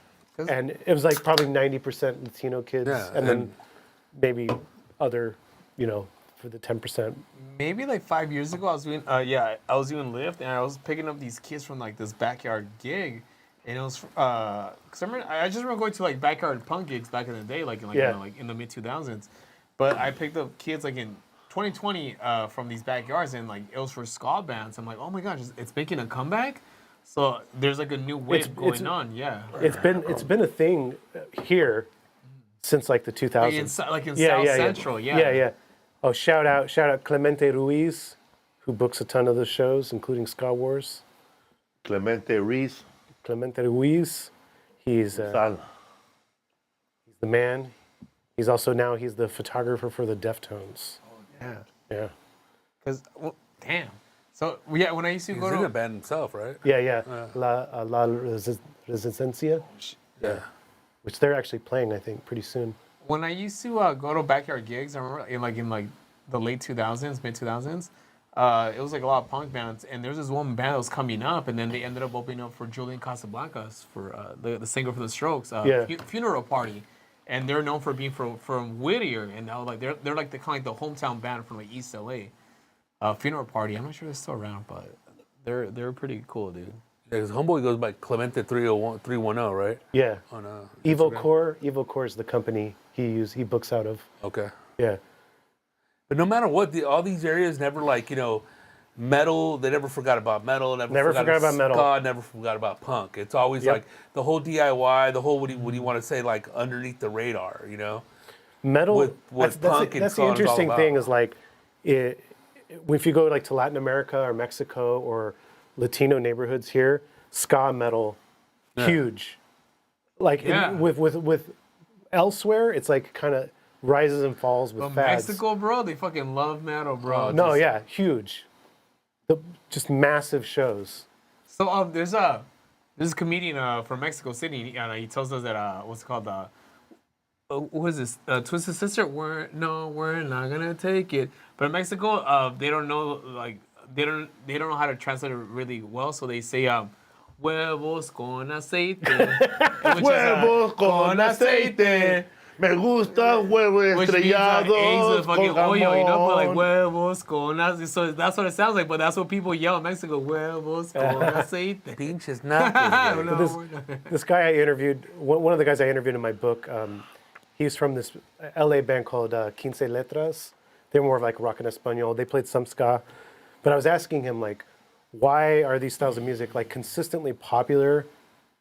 And it was like probably 90% Latino kids, Yeah, and then maybe other, for the 10%. Maybe like 5 years ago, I was doing I was doing Lyft, and I was picking up these kids from like this backyard gig, and it was cause I just remember going to like backyard punk gigs back in the day, like in the mid 2000s, but I picked up kids like in 2020 from these backyards, and like it was for ska bands. I'm like, oh my gosh, it's making a comeback. So there's like a new wave going on. Yeah, It's been a thing here since like the 2000s. like in South Central. Yeah. Oh, shout out Clemente Ruiz, who books a ton of the shows, including Ska Wars. Clemente Ruiz. Clemente Ruiz, he's Sal. the man. He's also he's the photographer for the Deftones. Yeah. Cause damn. So yeah, when I used to He's go in to a band himself, right? Yeah. La Resistencia. Yeah. Which they're actually playing, I think, pretty soon. when I used to go to backyard gigs, I remember in the late 2000s, mid 2000s, it was like a lot of punk bands, and there was this one band that was coming up, and then they ended up opening up for Julian Casablancas, for the singer for the Strokes, Funeral Party, and they're known for being from Whittier, and now like they're like the kind of like the hometown band from like East L.A. Funeral Party. I'm not sure they're still around, but they're pretty cool, dude. Yeah, because Homeboy goes by Clemente 310, right? Yeah. On Evo Instagram. Core. Evo Core is the company he books out of. Okay. Yeah. But no matter what, all these areas never metal. They never forgot about metal. Never forgot about metal. Ska, never forgot about punk. It's always like the whole DIY, the whole what do you want to say, like underneath the radar, Metal. What that's punk and ska the is all interesting about. thing is like, if you go like to Latin America or Mexico or Latino neighborhoods here, ska metal, huge. Like with elsewhere, it's like kind of rises and falls with But fads. Mexico, bro, they fucking love metal, bro. No, yeah, huge. Just massive shows. So there's a comedian from Mexico City, and he tells us that what's it called who is this? Twisted Sister. We're not gonna take it. But in Mexico, they don't know they don't know how to translate it really well, so they say huevos con aceite. Huevos con aceite. Me gusta huevos Which means eggs estrellados with fucking con oil, but like jamón. huevos con aceite. So that's what it sounds like, but that's what people yell in Mexico. Huevos con aceite. Pinches nachos, güey. No, this- we're not. This guy I interviewed, one of the guys I interviewed in my book, he's from this LA band called Quince Letras. They're more of like rock and español. They played some ska. But I was asking him, like, why are these styles of music like consistently popular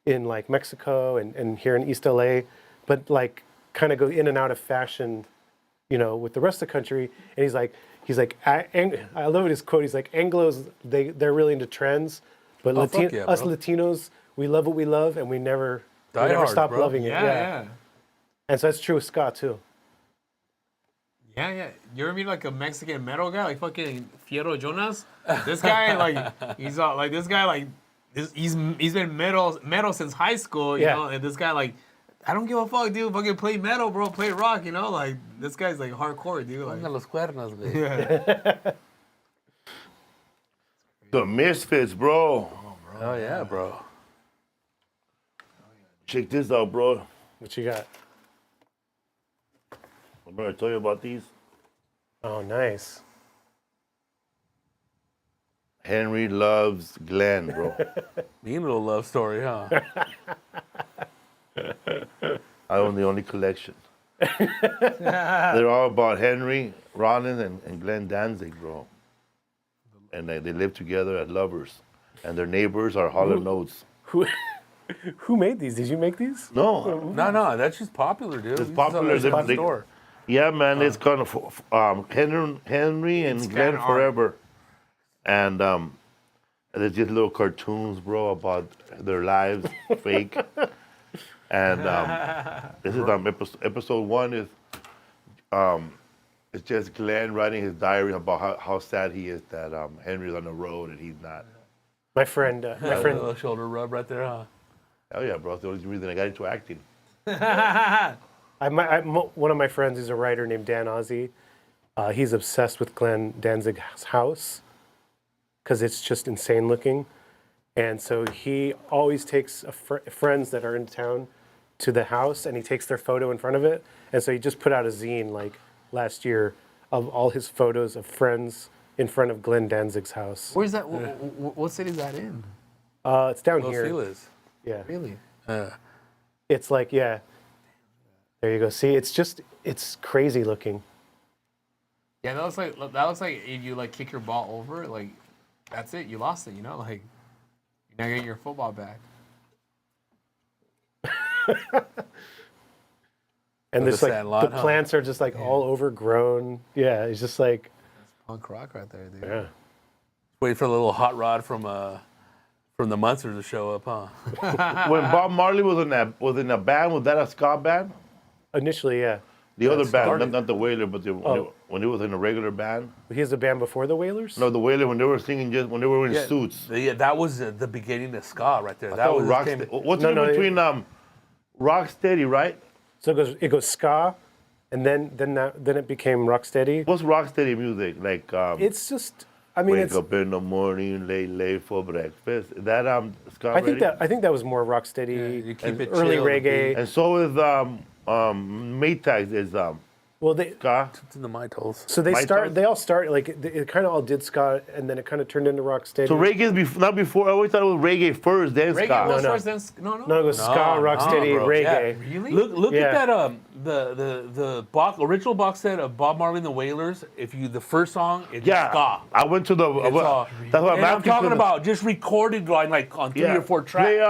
in like Mexico and here in East LA, but like kind of go in and out of fashion, with the rest of the country? And he's like, I love his quote. He's like, Anglos, they're really into trends, but Oh, fuck yeah, us bro. Latinos, we love what we love, and we never hard, stop bro. loving it. Yeah. And so that's true with ska too. Yeah. You ever meet like a Mexican metal guy, like fucking Fierro Jonas? This guy, he's been metal since high school, you know. And this guy, like, I don't give a fuck, dude. Fucking play metal, bro. Play rock, Like, this guy's like hardcore, dude. Like, Pongan los cuernos, güey. yeah. The Misfits, bro. Oh yeah, bro. Check this out, bro. What you got? Remember I told you about these? Oh, nice. Henry loves Glenn, bro. Mean little love story, huh? I own the only collection. They're all about Henry, Rollins, and Glenn Danzig, bro. and they live together as lovers, and their neighbors are Hall and Oates. Who made these? Did you make these? No, No, that's just popular, dude. it's popular. Store. Yeah, man, it's kind of Henry and It's Glenn fan art. Forever, and there's just little cartoons, bro, about their lives, fake. And this is episode 1 is it's just Glenn writing his diary about how sad he is that Henry's on the road and he's not. My friend, A little shoulder rub right there, huh? Oh yeah, bro, that's the only reason I got into acting. One of my friends is a writer named Dan Ozzie. He's obsessed with Glenn Danzig's house because it's just insane looking. And so he always takes friends that are in town to the house and he takes their photo in front of it. And so he just put out a zine like last year of all his photos of friends in front of Glenn Danzig's house. Where's that? What city is that in? It's down Los here. Feliz. Yeah. Really? It's like, yeah. There you go. See, it's crazy looking. Yeah, that looks like if you like kick your ball over, like that's it. You lost it. You know, like you're not getting your football back. And With there's the like sand lot, the huh? plants are just like all overgrown. Yeah, it's just like Punk rock right there, dude. yeah. Wait for a little hot rod from the Munsters to show up, huh? When Bob Marley was in a band, was that a ska band? Initially, yeah. The other band, started. not the Wailer, but when he was in a regular band. He has a band before the Wailers. No, the Wailer when they were singing just when they were in suits. Yeah, that was the beginning of ska right there. That That was was rock. came- What's the difference between Rocksteady, right? So it goes ska, and then it became rocksteady. What's Rocksteady music like? It's just, I mean, Wake it's. up in the morning, late for breakfast. Is that ska? I think ready? that was more rocksteady. you keep it early chill, the reggae. And so is Maytags is Well, they ska. It's in the mitals. so they My start. thoughts? They all start like it kind of all did ska, and then it kind of turned into rocksteady. So reggae is not before. I always thought it was reggae first, then Reggae ska. was no. first, then no. No, it was ska, rocksteady, bro. reggae. Yeah. Really? Look Yeah. at that the original box set of Bob Marley and the Wailers. The first song it's Yeah, ska. I went to the. It's all, That's what and I'm asking talking for the- about just recorded like on 3 or 4 tracks. Play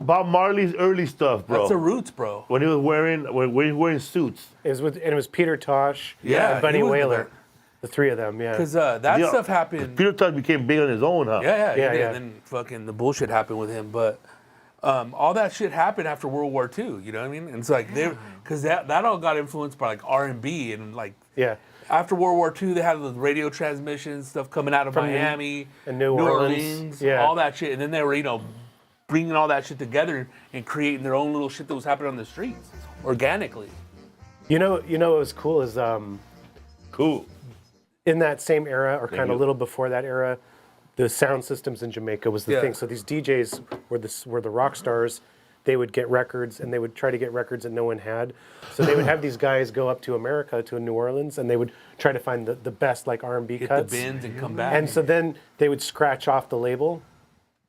Bob Marley's early stuff, bro. That's the roots, bro. When he was wearing suits. It was Peter Tosh, Yeah, and Bunny he was Wailer, there. the three of them. Yeah. Because that Yeah. stuff happened. Peter Tosh became big on his own, huh? Yeah, Yeah, he did. yeah. And then fucking the bullshit happened with him. But all that shit happened after World War II. You know what I mean? And it's like because that all got influenced by like R&B and like Yeah. after World War II they had the radio transmissions stuff coming out of From Miami and New Orleans. Yeah. all that shit, and then they were bringing all that shit together and creating their own little shit that was happening on the streets organically. You know what was cool is Cool. in that same era, or kind of you. a little before that era, the sound systems in Jamaica was the Yeah. thing. So these DJs were the rock stars. They would get records, and they would try to get records that no one had. So they would have these guys go up to America, to New Orleans, and they would try to find the best like R&B Hit cuts. the bins and come back. And so then they would scratch off the label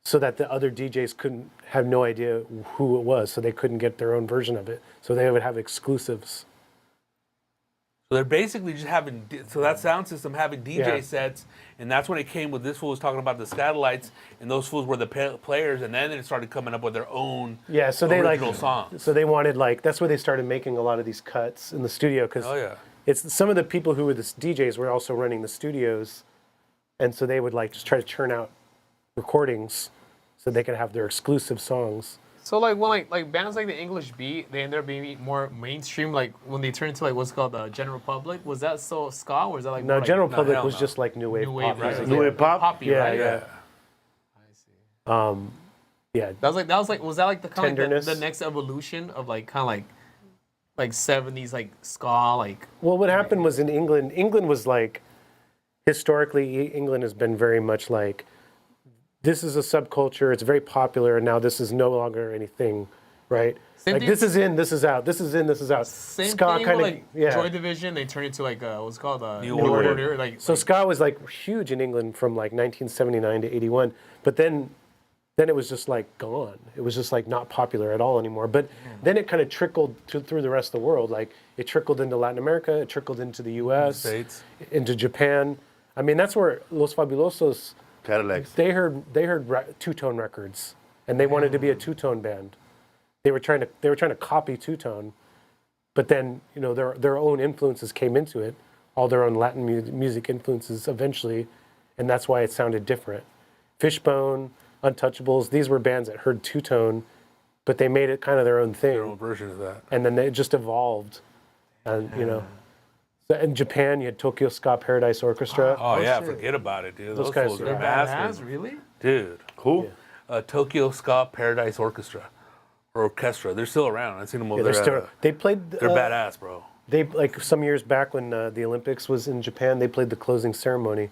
so that the other DJs couldn't have no idea who it was, so they couldn't get their own version of it. So they would have exclusives. So they're basically just having, so that sound system having DJ Yeah. sets, and that's when it came with this fool was talking about the satellites, and those fools were the players, and then it started coming up with their own Yeah, so they original songs. So they wanted that's where they started making a lot of these cuts in the studio because Oh, yeah. it's some of the people who were the DJs were also running the studios, and so they would just try to churn out recordings so they could have their exclusive songs. So like when like bands like the English Beat, they ended up being more mainstream. Like when they turned into what's called the General Public, was that so ska or was that like No, more, like, General no, Public hell was no. just like new wave new pop wave, right? music. New wave pop? Poppy, Yeah, right? yeah. Yeah, Was that like the kind of Tenderness. the next evolution of like kind of like 70s like ska like well, what happened was in England. England was historically, England has been very much like, this is a subculture. It's very popular, and now this is no longer anything, right? Same like thing- this is in, this is out. This is in, this is out. same Ska thing kinda- with like yeah. Joy Division. They turned into like what's called New Order. like So ska was huge in England from 1979 to 81, but then it was just gone. It was just not popular at all anymore. But then it kind of trickled through the rest of the world. It trickled into Latin America, it trickled into the U.S., States. into Japan. I mean, that's where Los Fabulosos, Cadillacs. they heard two-tone records, and they wanted to be a two-tone band. They were trying to copy two-tone, but then their own influences came into it, all their own Latin music influences eventually, and that's why it sounded different. Fishbone, Untouchables, these were bands that heard two-tone, but they made it kind of their own thing. Their own version of that. And then it just evolved, and So in Japan, you had Tokyo Ska Paradise Orchestra. Oh, yeah, forget about it, dude. Those guys fools are are Badass, massive. really? Dude. Cool. Tokyo Ska Paradise Orchestra. Or Orchestra. They're still around. I've seen them over They're there. still, they played. They're badass, bro. They like some years back when the Olympics was in Japan. They played the closing ceremony.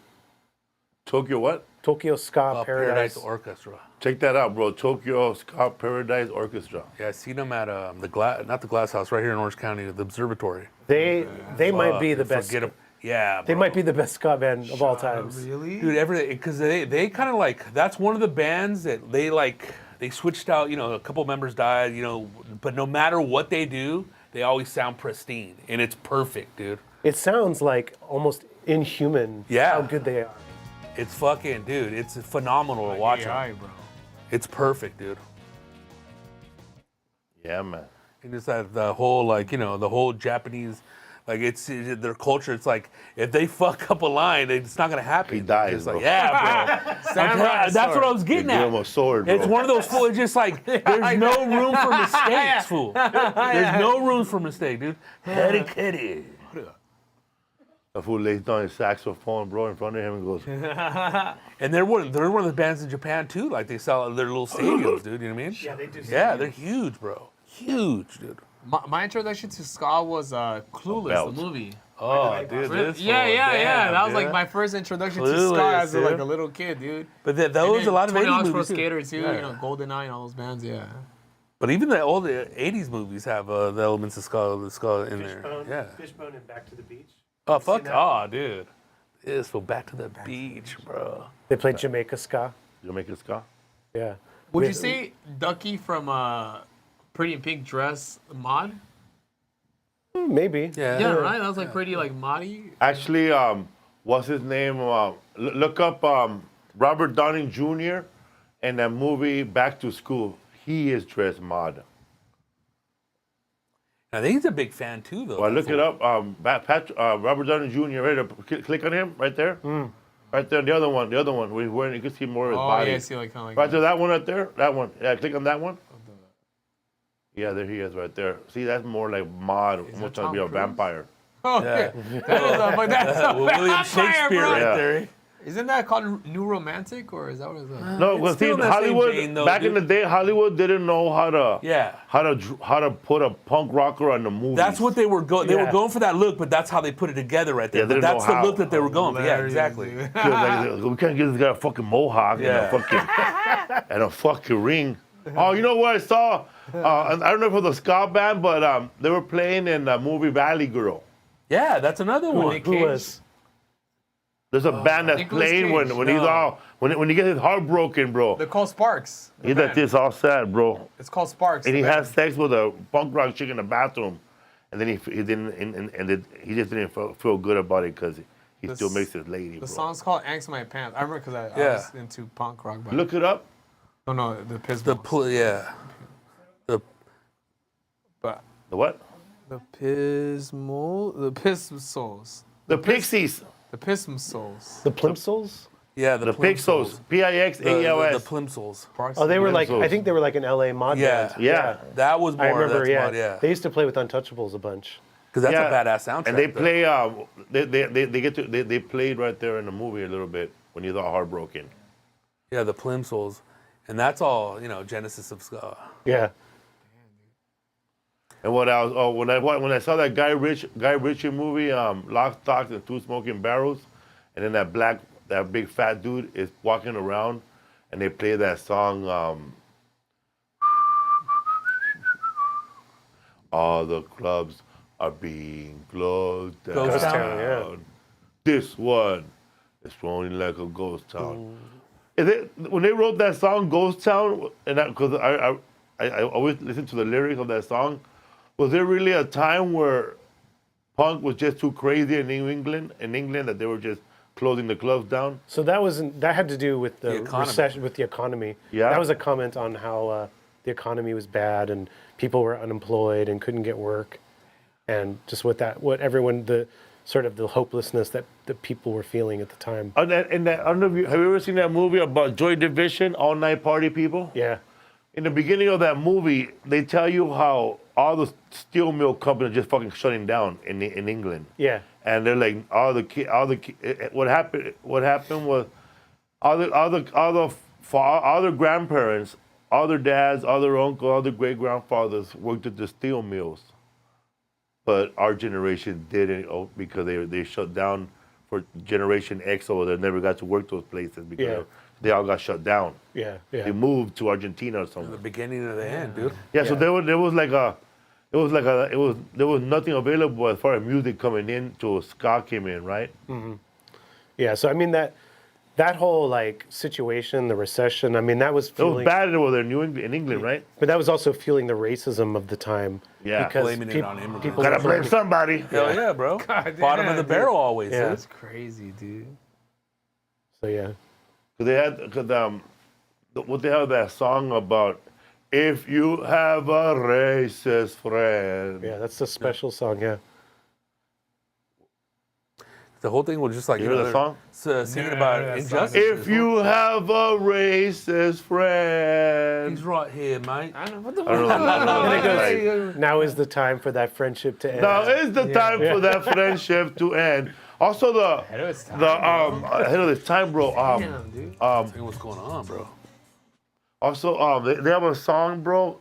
Tokyo what? Tokyo Ska Paradise Paradise. Orchestra. Check that out, bro. Tokyo Ska Paradise Orchestra. Yeah, I seen them at not the Glass House, right here in Orange County, the Observatory. They might be the best. Forget 'em. Yeah, bro. They might be the best ska band of all times. Really? Dude, everything, because they kind of like, that's one of the bands that they switched out, a couple members died, but no matter what they do, they always sound pristine, and it's perfect, dude. It sounds like almost inhuman. Yeah. How good they are. It's fucking, dude, it's phenomenal to watch AI, them. bro. It's perfect, dude. Yeah, man. And it's that the whole, the whole Japanese, it's their culture. It's like, if they fuck up a line, it's not going to happen. He dies, It's bro. like, yeah, bro. Samurai That's what sword. I was getting Give at. him a sword, bro. It's one of those fools. It's just like, there's no room for mistakes, fool. There's no room for mistake, dude. Kitty, kitty. The fool lays down his saxophone, bro, in front of him and goes, And they're one of the bands in Japan, too. Like, they sell their little stadiums, dude. You know what I mean? Yeah, they do. Yeah, they're huge, bro. Huge, dude. My introduction to ska was Clueless, Belt. the movie. Oh, dude, this Yeah. That was like dude. my first introduction to Clueless, ska as dude. like a little kid, dude. But those, a lot of 20 80s Hours for a movies, too. Skater too, Yeah. GoldenEye and all those bands, yeah. But even all the 80s movies have the elements of ska in there. Yeah. Fishbone and Back to the Beach. Oh, fuck. Oh, dude. This go back to the beach, bro. They played Jamaica Ska. "You make a ska." Yeah. Would you say Ducky from Pretty in Pink Dress mod? Maybe. Yeah, right? That was like pretty like moddy. Actually, what's his name? Look up Robert Downey Jr. in that movie Back to School. He is dressed mod. I think he's a big fan, too, though. Well, look it up. Robert Downey Jr. Right there. Click on him right there. Right there. The other one. Where he's wearing, you can see more of his Oh, body. yeah, I see like kind of like Right there. That one right there. That one. Yeah, click on that one. Yeah, there he is right there. See, that's more like mod. Almost trying to be a Tom Cruise? vampire. Oh, Yeah. yeah. That's a William vampire, Shakespeare bro. right Yeah. there. Isn't that called New Romantic or is that what it's called? No, It's well, see, still in that same Hollywood vein, though, back in the dude. day, Hollywood didn't know how to Yeah. how to put a punk rocker on the movie. That's what they were going. They were Yeah. going for that look, but that's how they put it together right there. Yeah, they But didn't that's know the how. look that they were going for. Yeah, Hilarious, exactly. dude. we can't give this guy a fucking mohawk Yeah. and a fucking ring. Oh, you know what I saw? I don't know if it was a ska band, but they were playing in the movie Valley Girl. Yeah, that's another one. Nick Who Cage? was? There's a band that's Nicolas playing Cage, when he's no. all when he gets his heart broken, bro. They're called Sparks. the He's like band. this, all sad, bro. It's called Sparks. And the he band. has sex with a punk rock chick in the bathroom, and then he didn't, he just didn't feel good about it because he The still s- makes his lady, The bro. song's called "Angst in My Pants." I remember because I Yeah. was into punk rock. But Look it up. no, the Piss. The but The what? the Piss Souls. The Pixies. The Piss Souls. The Plimsolls? The Pixels. The Pixels. Plimsolls. Sparks. Oh, they were like, Plimsolls. I think they were like an LA mod Yeah. band. Yeah. That was more. I remember, that's yeah. mod, yeah. They used to play with Untouchables a bunch. Because that's Yeah. a badass soundtrack. And they though. play. They played right there in the movie a little bit when he's all heartbroken. Yeah, the Plimsolls. And that's all, Genesis of Ska. Yeah. And when I saw that Guy Ritchie movie, Lock, Stock, and Two Smoking Barrels, and then that big fat dude is walking around, and they play that song. All the clubs are being closed down. Ghost Town, yeah. This one is rolling like a ghost town. When they wrote that song, Ghost Town, and because I always listen to the lyrics of that song, was there really a time where punk was just too crazy in England that they were just closing the clubs down. So that had to do with the economy. recession, with the economy. Yeah. That was a comment on how the economy was bad and people were unemployed and couldn't get work, and just what everyone, the sort of the hopelessness that people were feeling at the time. I don't know if have you ever seen that movie about Joy Division, All Night Party People? Yeah. In the beginning of that movie, they tell you how all the steel mill companies are just fucking shutting down in England. Yeah. And they're like what happened was all their grandparents, all their dads, all their uncles, all their great grandfathers worked at the steel mills. But our generation didn't because they shut down for Generation X, so they never got to work those places because they all got shut down. Yeah. They moved to Argentina or The something. beginning of the end, dude. Yeah, so there was nothing available as far as music coming in till ska came in, right? Yeah. So I mean that whole like situation, the recession. I mean that was It fueling, was bad over there in England, right? but that was also fueling the racism of the time. Yeah. Because Blaming it on immigrants. people Gotta were blame blaming- somebody. Hell yeah, bro. God Bottom damn, of the dude. barrel always. Yeah. Yeah. That's crazy, dude. So yeah. What they have that song about? If you have a racist friend. Yeah, that's a special song. Yeah. The whole thing was just like You heard the song? singing Yeah, I about heard that injustice. song. If you have a racist friend. He's right here, mate. I don't know what the I don't know. And it Like, goes, now is the time for that friendship to end. now is the time for that friendship to end. Also Ahead of its time, ahead of this time, bro. Damn, dude. Hey, what's going on, bro? Also, they have a song, bro,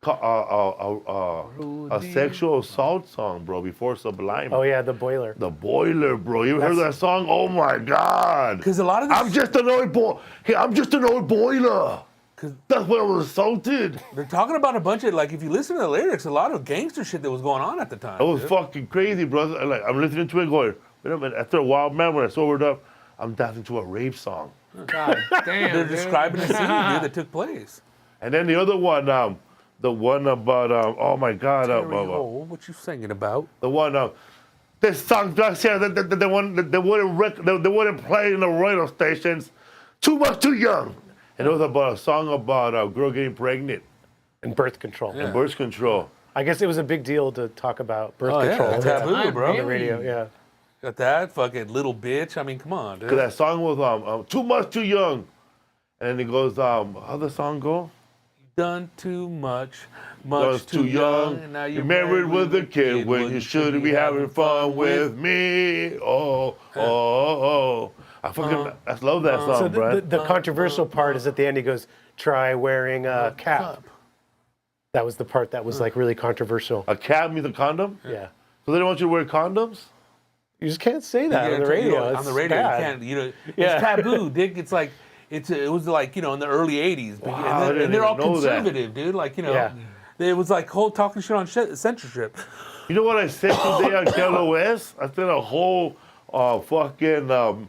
a sexual assault song, bro, before Sublime. Oh yeah, the boiler. The Boiler, bro. You ever heard that song? Oh my God. Because a lot of this, I'm just an old boy. Hey, I'm just an old boiler. 'Cause That's when I was assaulted. they're talking about a bunch of, like, if you listen to the lyrics, a lot of gangster shit that was going on at the time. It was dude. fucking crazy, brother. Like, I'm listening to it going, wait a minute. After a while, man, when I sobered up, I'm dancing to a rape song. God damn, They're dude. describing the scene, dude, that took place. And then the other one, the one about, oh my God, Oh, what you singing about? the one, this song, just here, the one they wouldn't play in the radio stations. Too much, too young. And it was about a song about a girl getting pregnant And birth control. and birth control. I guess it was a big deal to talk about birth Oh, yeah, control taboo, on bro. the radio. Yeah. Got that fucking little bitch. I mean, come on, dude. Cause that song was too much, too young. And then it goes, how the song go? Done too much, I much was too young. and now You're married with a kid when you should be having fun with me. Oh. I love that song, So bro. the controversial part is at the end. He goes, "Try wearing a cap." That was the part that was like really controversial. A cap means a condom? Yeah. So they don't want you to wear condoms? You just can't say that on the radio. On It's the radio, bad. you can't. You know, Yeah. it's taboo, Dick. It's like it was like, you know, in the early '80s, Wow, I and, didn't they're all even know that. conservative, dude. Like, you know, Yeah. it was like whole talking shit on censorship. You know what I said today on KLOS? I said a whole fucking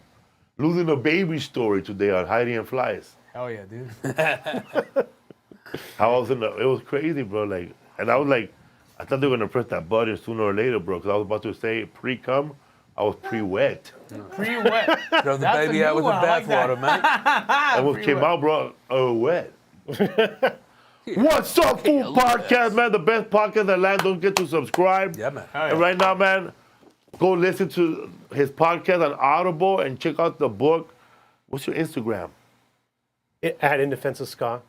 losing a baby story today on Heidi and Flies. Hell yeah, dude. How I was it was crazy, bro. Like, and I was like, I thought they were gonna press that button sooner or later, bro, because I was about to say pre-cum. I was pre-wet. Pretty wet. Throw the That's a baby out new with the one. I like bathwater, man. I almost came out, bro, wet. What's up, Food Podcast, man? The best podcast that land. Don't get to subscribe. Yeah, man. And right now, man, go listen to his podcast on Audible and check out the book. What's your Instagram? At In Defense of Ska.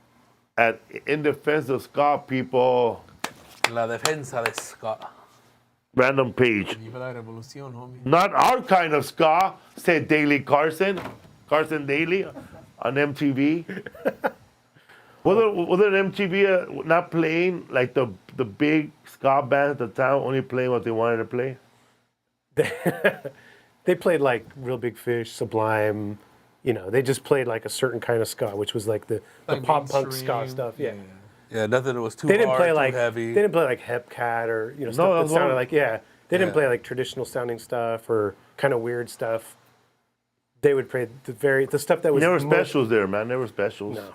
At In Defense of Ska, people. La defensa de Ska. Random page. Viva la revolución, homie. Not our kind of ska, said Daily Carson. Carson Daily on MTV. Was it MTV not playing like the big ska bands at the time, only playing what they wanted to play? They played like Real Big Fish, Sublime. You know, they just played like a certain kind of ska, which was like the Like pop punk ska mainstream. stuff. Yeah. Yeah, nothing that was too They didn't hard, play too like heavy. they didn't play like Hepcat or stuff that that's sounded wrong. like They didn't Yeah. play like traditional sounding stuff or kind of weird stuff. They would play the stuff that was Never most- specials there, man. Never specials. No.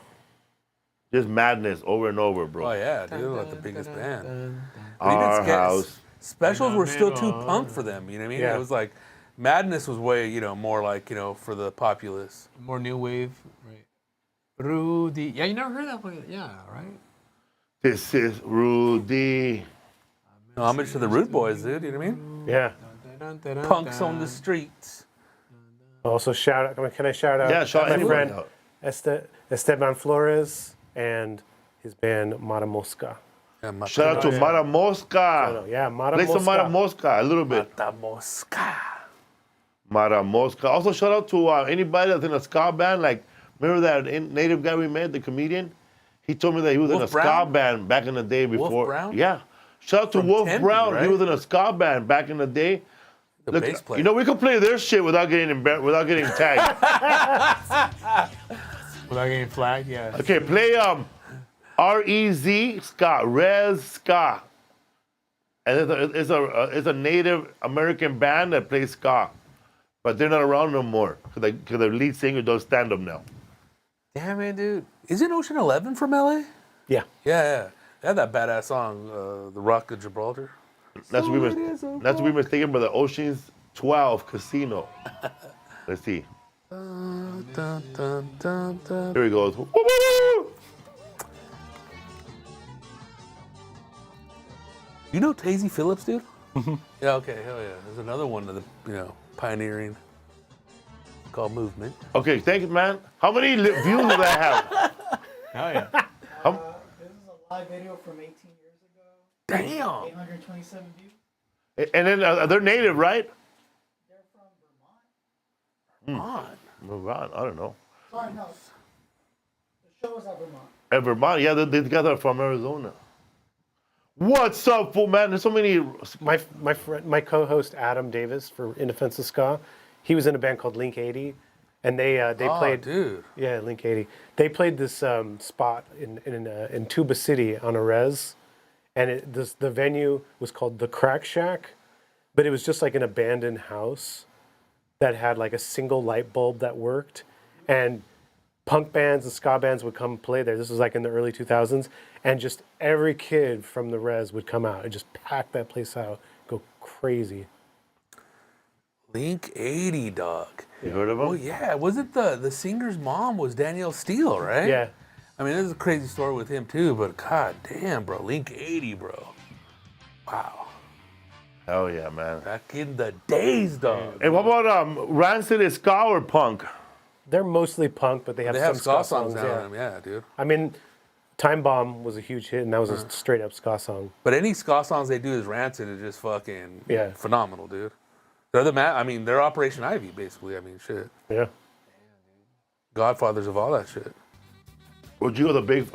Just madness over and over, bro. Oh yeah, dude, like the biggest band. Our Even house. Specials were still too middle. punk for them. You know what I mean? Yeah. It was like Madness was way, more like, for the populace. More new wave, right? Rudy. Yeah, you never heard that one. Yeah, right? This is Rudy. No, homage to the Rude Boys, dude. You know what I mean? Yeah. Punks on the streets. Also, shout out. Can I shout out? Yeah, shout my anyone friend out. Esteban Flores and his band Mara Mosca. Yeah, Shout out to Mara Mosca. Yeah, Mara Play Mosca. some Mara Mosca a little bit. Mata Mosca. Mara Mosca. Also, shout out to anybody that's in a ska band. Like, remember that native guy we met, the comedian? He told me that he was in a Wolf ska Brown? band back in the day before. Brown? Yeah. Shout out to From Wolf Tempe, Brown. right? He was in a ska band back in the day. The Look, bass player. we could play their shit without getting tagged. Without getting flagged, yeah. Okay, play REZ Ska, Rez Ska. And it's a Native American band that plays ska. But they're not around no more because the lead singer does stand up now. Damn it, dude. Isn't Ocean 11 from LA? Yeah. Yeah. They had that badass song, The Rock of Gibraltar. That's what we mistaken by the Ocean's 12 Casino. Let's see. Dun, dun, dun, dun. Here he goes. Woo, woo, woo. You know Tazy Phillips, dude? Yeah, okay, hell yeah. There's another one of the, pioneering called Movement. Okay, thank you, man. How many views does that have? Hell yeah. This is a live video from 18 years ago. Damn! 827 views. And then they're native, right? They're from Vermont. Vermont, I don't know. Sorry, no. The show is at Vermont. At Vermont, yeah, these guys are from Arizona. What's up, fool, man? There's so many. My co-host Adam Davis for In Defense of Ska, he was in a band called Link 80, and they played. Dude. Yeah, Link 80. They played this spot in Tuba City on a res, and the venue was called the Crack Shack, but it was just like an abandoned house that had like a single light bulb that worked, and punk bands and ska bands would come play there. This was like in the early 2000s, and just every kid from the res would come out and just pack that place out, go crazy. Link 80, dog. You heard of them? Oh, yeah. Wasn't the singer's mom was Danielle Steele, right? Yeah. I mean, there's a crazy story with him, too, but god damn, bro. Link 80, bro. Wow. Hell yeah, man. Back in the days, dog. And what about Rancid is ska or punk? They're mostly punk, but they have They some have ska songs songs. now. Yeah. in them, Yeah, dude. I mean, Time Bomb was a huge hit, and that was a straight up ska song. But any ska songs they do is Rancid is just fucking Yeah. phenomenal, dude. They're Operation Ivy, basically. I mean, shit. Yeah. Godfathers of all that shit. Rodrigo the big,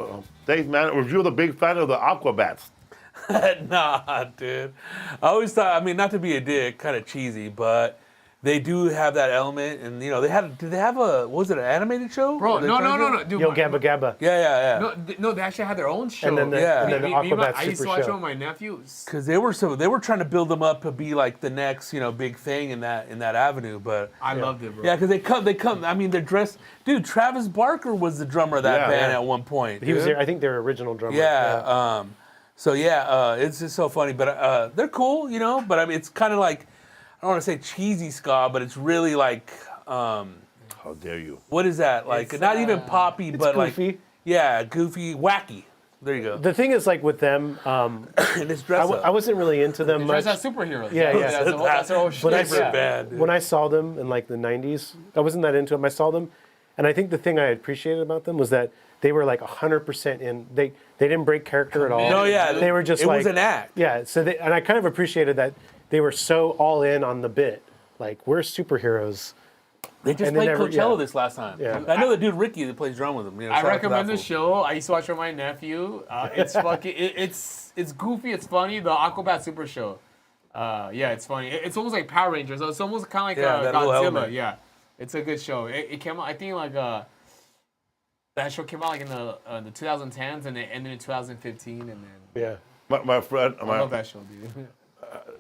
thanks, man. Rodrigo the big fan of the Aquabats. Nah, dude. I always thought, not to be a dick, kind of cheesy, but they do have that element, and did they have was it an animated show? Bro, no. Dude, Yo Gabba Gabba. Yeah. No, they actually had their own show. And then the, Yeah. and then the Me- Aquabats I used to Super watch it Show. with my nephew. Because they were trying to build them up to be like the next, big thing in that avenue, but I loved it, bro. yeah, because they come. I mean, they're dressed. Dude, Travis Barker was the drummer of that Yeah, band yeah. at one point. He was dude. there, I think their original drummer. Yeah. It's just so funny, but they're cool, But I mean, it's kind of like, I don't want to say cheesy ska, but it's really like, How dare you? what is that? Like, It's, not even poppy, but goofy. like, yeah, goofy, wacky. There you go. The thing is, like with them, And it's dress up. I wasn't really into them Dress much. as superheroes. Yeah, yeah. That's their whole shit. When I Favorite band, dude. When I saw them in like the 90s, I wasn't that into them. I saw them, and I think the thing I appreciated about them was that they were like 100% in. They didn't break character at all. No, yeah, They were just it like. was an act. Yeah, and I kind of appreciated that they were so all in on the bit. Like, we're superheroes. They just And they played never- Coachella yeah. this last time. Yeah. I know the dude Ricky that plays drum with him. I shout out to recommend that the fool. show. I used to watch it with my nephew. It's fucking. It's goofy. It's funny. The Aquabat Super Show. Yeah, it's funny. It's almost like Power Rangers. It's almost kind of like Yeah, that little Godzilla. element. Yeah, it's a good show. It came out. I think like that show came out like in the 2010s and it ended in 2015 and then. Yeah. My friend, I love that show, dude.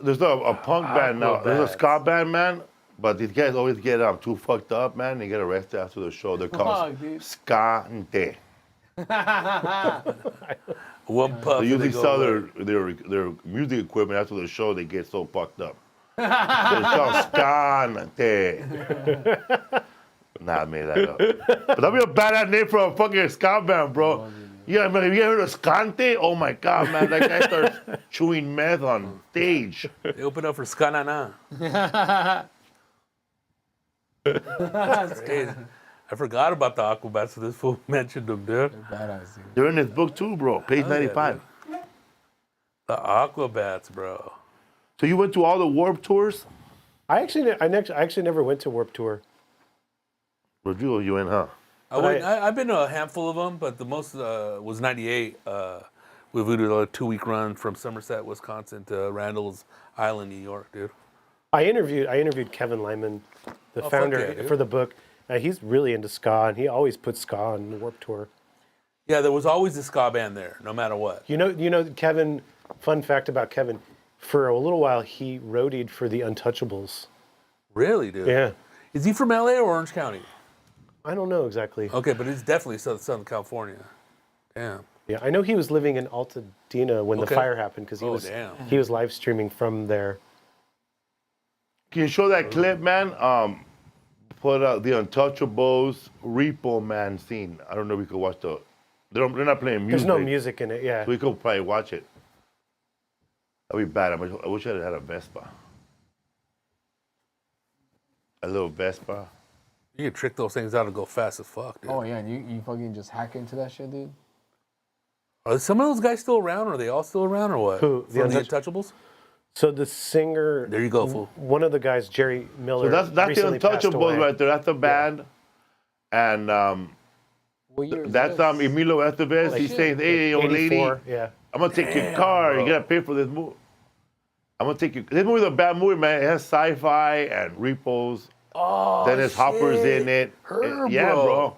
there's a punk band now. There's a ska band, man. But these guys always get too fucked up, man. They get arrested after the show. They're called Fuck, dude. Ska-nte. One puff. They and usually go sell away. their music equipment after the show. They get so fucked up. It's called Scante. Nah, I made that up. But that'd be a badass name for a fucking ska band, bro. Yeah, man, have you ever heard of Scante? Oh my God, man, that guy starts chewing meth on stage. They opened up for Skanana. Crazy. I forgot about the Aquabats, so this fool mentioned them, dude. Badass, dude. They're in this book too, bro. Page 95. The Aquabats, bro. So you went to all the Warp tours? I actually never went to Warp Tour. Rodrigo, you went, huh? I've been to a handful of them, but the most was 98. We did a 2-week run from Somerset, Wisconsin to Randall's Island, New York, dude. I interviewed Kevin Lyman, the founder, fuck yeah, dude. for the book. He's really into ska, and he always puts ska on the Warp Tour. Yeah, there was always a ska band there, no matter what. You know, Kevin. Fun fact about Kevin: for a little while, he roadied for the Untouchables. Really, dude? Yeah, Is he from LA or Orange County? I don't know exactly. Okay, but it's definitely Southern California. Damn. Yeah, I know he was living in Altadena when the Okay. fire happened because he was live streaming from there. Can you show that clip, man? Put the Untouchables Repo Man scene. I don't know if we could watch they're not playing music. There's no music in it. Yeah. We could probably watch it. That'd be bad. I wish I had a Vespa. A little Vespa. You can trick those things out and go fast as fuck, dude. Oh yeah, and you fucking just hack into that shit, dude. Are some of those guys still around? Are they all still around or what? Who? From the Untouchables? So the singer, There you go, fool. one of the guys, Jerry Miller, So that's the recently passed Untouchables away. right there. That's the band. And What year is that's this? Emilio Estevez. He's saying, hey, old lady, 84, yeah. I'm going to take your car. You got to pay for this movie. I'm going to take you. This movie's a bad movie, man. It has sci-fi and repos. Oh, Then there's Hoppers in it. Her, Yeah, bro. bro.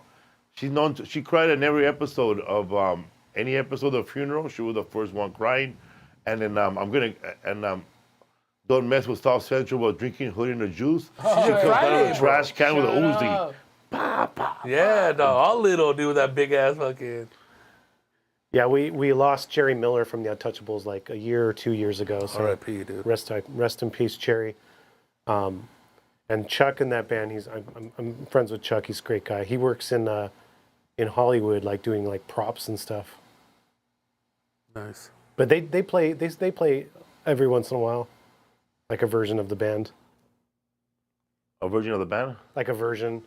She's known to, she cried in every episode of any episode of Funeral. She was the first one crying. And then Don't Mess with South Central while drinking hood in the juice. She comes out of Friday, a trash can with a Shut Uzi. up. Yeah, no, all little dude with that big ass fucking. Yeah, we lost Jerry Miller from the Untouchables like a year or 2 years ago. So R.I.P., dude. rest in peace, Jerry. And Chuck in that band, I'm friends with Chuck. He's a great guy. He works in Hollywood, like doing like props and stuff. Nice. But they play every once in a while, like a version of the band, A version of the band? like a version.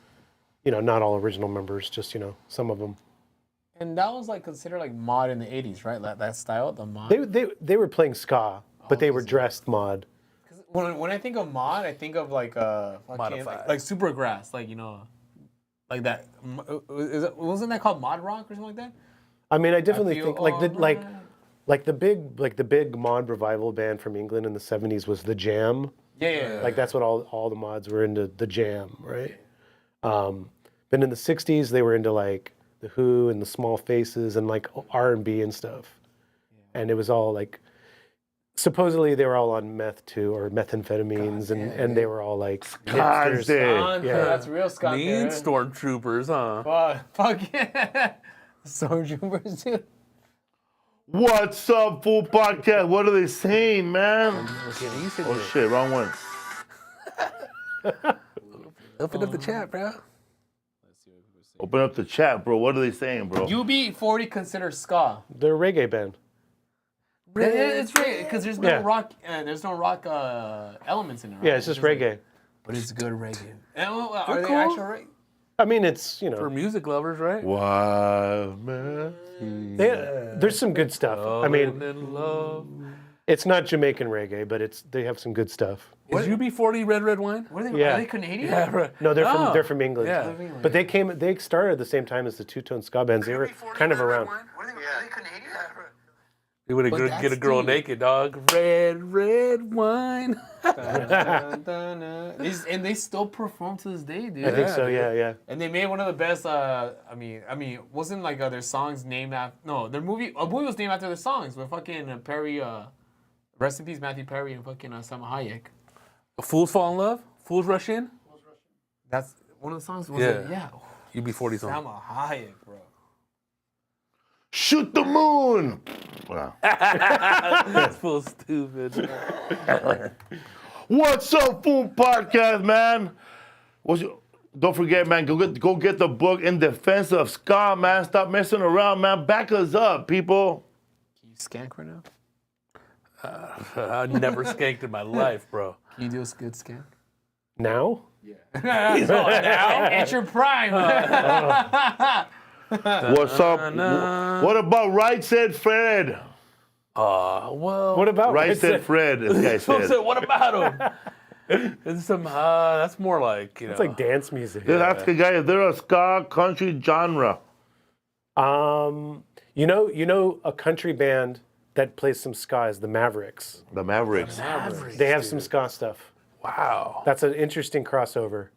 Not all original members, just some of them. And that was like considered like mod in the 80s, right? That style, the mod. They were playing ska, but they were dressed mod. When I think of mod, I think of like fucking Modified. like Supergrass, like that. Wasn't that called mod rock or something like that? I mean, I definitely feel think like the alright. the big mod revival band from England in the '70s was the Jam. Yeah. Like that's what all the mods were into, the Jam, right? But in the '60s they were into like the Who and the Small Faces and like R&B and stuff, and it was all like supposedly they were all on meth too or methamphetamines and they were all like Carnes. hipsters. Yeah, that's real Scott. Mean stormtroopers, huh? Fuck yeah. Stormtroopers, dude. What's up, Full Podcast? What are they saying, man? Easy, Oh, shit, wrong one. Open up the chat, bro. Open up the chat, bro. What are they saying, bro? UB40 considered ska. They're a reggae band. It's right because there's no Yeah. rock. There's no rock elements in it. Right? Yeah, it's just like- reggae. but it's good reggae. And, are they cool. actual reggae? I mean, it's For music lovers, right? Wild man. there's some good stuff. I mean, Falling in love. it's not Jamaican reggae, but they have some good stuff. Is UB40 red wine? What are they? Yeah. Are they Canadian? Yeah, right. No, they're Oh, from England. Yeah. But they started at the same time as the two-tone ska bands. They were kind of around. You would But get a that's girl the- naked, dog. Red wine. And they still perform to this day, dude. I think so. Yeah. And they made one of the best. I mean, wasn't like their songs named after? No, a movie was named after their songs with fucking Perry. Rest in peace, Matthew Perry and fucking Salma Hayek. Fools fall in love. Fools rush in. That's one of the songs. Was Yeah. yeah. UB40 song. Salma Hayek, bro. Shoot the moon. Wow. That's full stupid. What's Up Food podcast, man. Don't forget, man, go get the book In Defense of Ska, man. Stop messing around, man. Back us up, people. Can you skank right now? I've never skanked in my life, bro. Can you do a good skank? Now? At your prime. What's up? What about Right Said Fred? Well. What about Right Said Fred, this guy said. What about him? It's some. That's more like, you know. It's like dance music. Just ask the guy, is there a ska country genre? You know a country band that plays some ska is the Mavericks. The Mavericks. They have some ska stuff. Wow. That's an interesting crossover.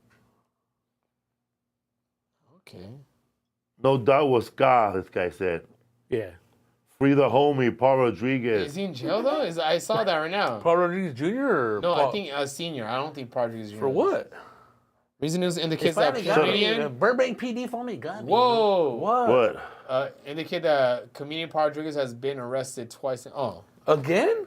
Okay. No doubt was ska, this guy said. Yeah. Free the homie, Paul Is Rodriguez. he in jail though? I saw that right now. Paul Rodriguez Jr. or No, Paul? I think senior. I don't think Rodrigo is junior. For what? Reason is indicates that comedian. Burbank PD finally got me. Whoa. What? What? Indicate that comedian Rodriguez has been arrested twice. Again?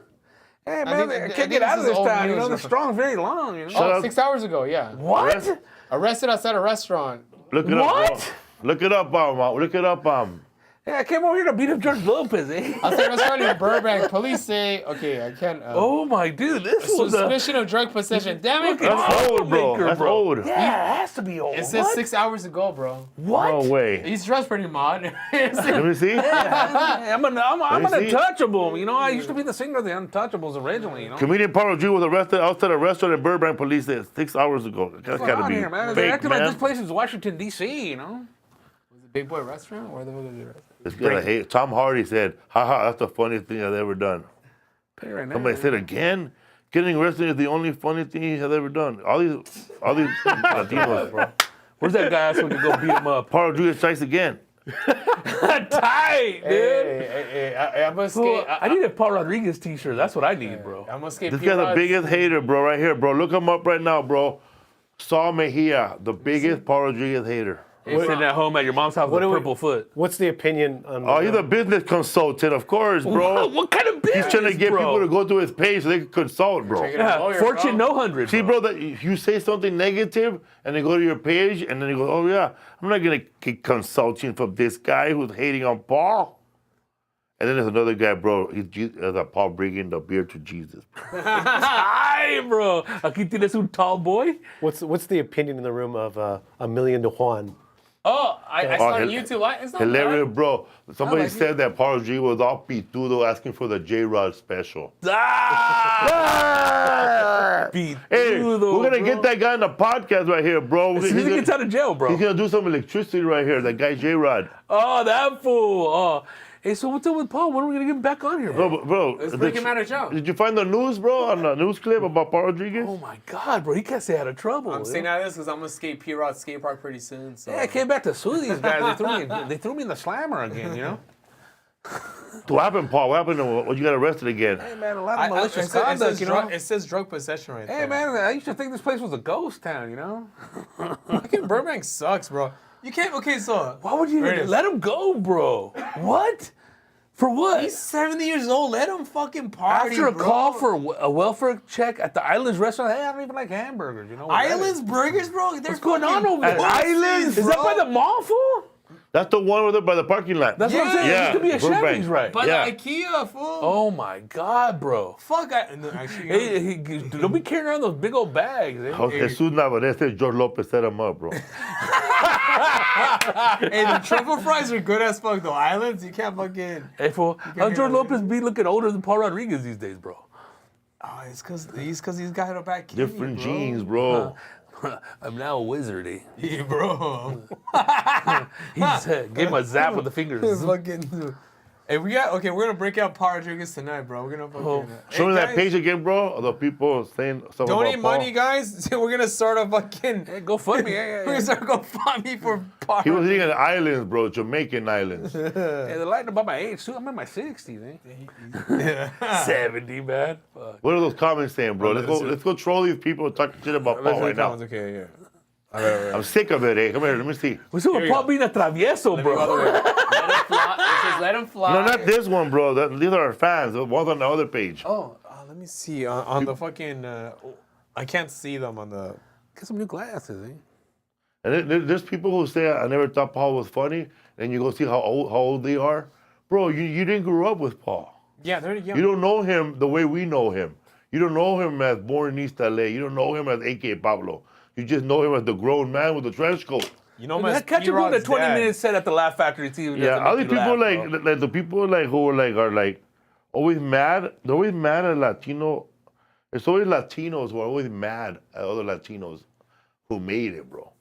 Hey, man, think- I I can't think get out of this is this old town. You news know, or the something. strong's very long. You know? Shut up. 6 hours ago, yeah. What? Arrested outside a restaurant. Look it up, What? bro. Look it up, look it up, Yeah, I came over here to beat up George Lopez, eh? Outside a restaurant in Burbank. Police say, okay, I can't. Oh my dude, this was a. Suspicion of drug possession. Damn it. That's old, bro. Troublemaker, That's bro. old. Yeah, it has to be old. It says What? 6 hours ago, bro. What? No way. He's dressed pretty mod. Let me see. I'm an me see. untouchable. You know, I used to be the singer of the Untouchables originally. You know. Comedian Paul Rodriguez was arrested outside a restaurant in Burbank. Police said 6 hours ago. That's What's going gotta on be here, man? They're fake, acting like man. this place is Washington D.C. You know. Big Boy Restaurant? Where the fuck is it? This guy hate. Tom Hardy said, haha, that's the funniest thing I've ever done. Pay right now. Somebody said again, getting arrested is the only funny thing he has ever done. All these Latinos, bro. Where's that guy so we can go beat him up? Paul Rodriguez strikes again. Tight, dude. Hey, I'm gonna skate. I need a Paul Rodriguez T-shirt. That's what I need, bro. I'm gonna skate. This guy's the P-Rods. biggest hater, bro, right here, bro. Look him up right now, bro. Saul Mejia, the biggest Paul Rodriguez hater. He's sitting at home at your mom's house with a do we- purple foot. What's the opinion on Oh, he's a business consultant, of course, bro. What kind of business, He's trying to get bro? people to go to his page so they can consult, bro. Yeah, Fortune no 100. See, bro, that if you say something negative and they go to your page and then you go, oh, yeah, I'm not going to get consulting from this guy who's hating on Paul. And then there's another guy, bro. He's Paul bringing the beer to Jesus. Bro. Ay, bro. Aquí tienes un tall boy. What's the opinion in the room of A Million to Juan? Oh, I saw on hil- YouTube. It's not Hilarious, bro. Somebody like said that Paul Rodriguez was all pitudo asking for the J-Rod special. Beat Hey, you, we're though, going to bro. get that guy in the podcast right here, bro. As soon as he gets out of jail, bro. He's going to do some electricity right here, that guy J-Rod. Oh, that fool. Oh. Hey, so what's up with Paul? When are we going to get him back on here, bro? Bro, Let's break him out of jail. Did you find the news, bro, on the news clip about Paul Rodriguez? Oh, my God, bro. He can't stay out of trouble. I'm you saying know? out of this because I'm gonna skate P-Rod skate park pretty soon. So. Yeah, I came back to sue these guys. They threw me in the slammer again, you know? What happened, Paul? What happened when you got arrested again? Hey, man, a lot I- of it malicious says- conduct, you know? It says drug possession right there. Hey, man, I used to think this place was a ghost town, you know? Fucking Burbank sucks, bro. You can't. Okay, so Why would you There it even is. let him go, bro? What? For what? he's 70 years old. Let him fucking party. After a bro. call for a welfare check at the Islands restaurant, hey, I don't even like hamburgers, you know? what that Islands is? Burgers, bro. They're What's going on fucking over there? pussies, Islands? Is that by bro. the mall, fool? That's the one over there by the parking lot. That's what I'm saying. Yeah, It used to be a Burbank. Chevy's, right? By Yeah. the IKEA, fool. Oh, my God, bro. Fuck. Actually, Hey, don't be carrying around those big old bags, eh? Oh, Jesus Navarrete said George Lopez set him up, bro. hey, the truffle fries are good as fuck though. Islands, you can't fucking. Hey, fool, how George Lopez be looking older than Paul Rodriguez these days, bro? Oh, it's cause he's got a back. Kidney, Different bro. genes, bro. I'm now a wizard, eh? Yeah, bro. He said, gave him a zap with the fingers. Fucking. Hey, we're gonna break out Paul Rodriguez tonight, bro. We're gonna fucking. Show me Hey, that guys, page again, bro. Of the people saying something Donate about Paul. money, guys. We're gonna start a fucking. Hey, go fund me. We're gonna start a GoFundMe for Paul. He was eating at islands, bro. Jamaican islands. Hey, they're lying about my age, too. I'm in my 60s, eh? 70, man. Fuck. What are those comments saying, bro? Let's go troll these people talking shit about Paul right now. Okay, yeah. I'm sick of it, eh? Come here, let me see. What's up with Paul being a travieso, bro? Let him fly. No, not this one, bro. These are our fans. The ones on the other page. Oh, let me see on the fucking. I can't see them on the. Get some new glasses, eh? And there's people who say, I never thought Paul was funny, and you go see how old they are. Bro, you didn't grow up with Paul. Yeah, they're young. You don't know him the way we know him. You don't know him as born in East L.A. You don't know him as A.K. Pablo. You just know him as the grown man with the trench coat. You know, man, Catch him doing a 20-minute set at the Laugh Factory. See if it Yeah, doesn't other make you people laugh, bro. like the people like who are always mad. They're always mad at Latino. It's always Latinos who are always mad at other Latinos who made it, bro.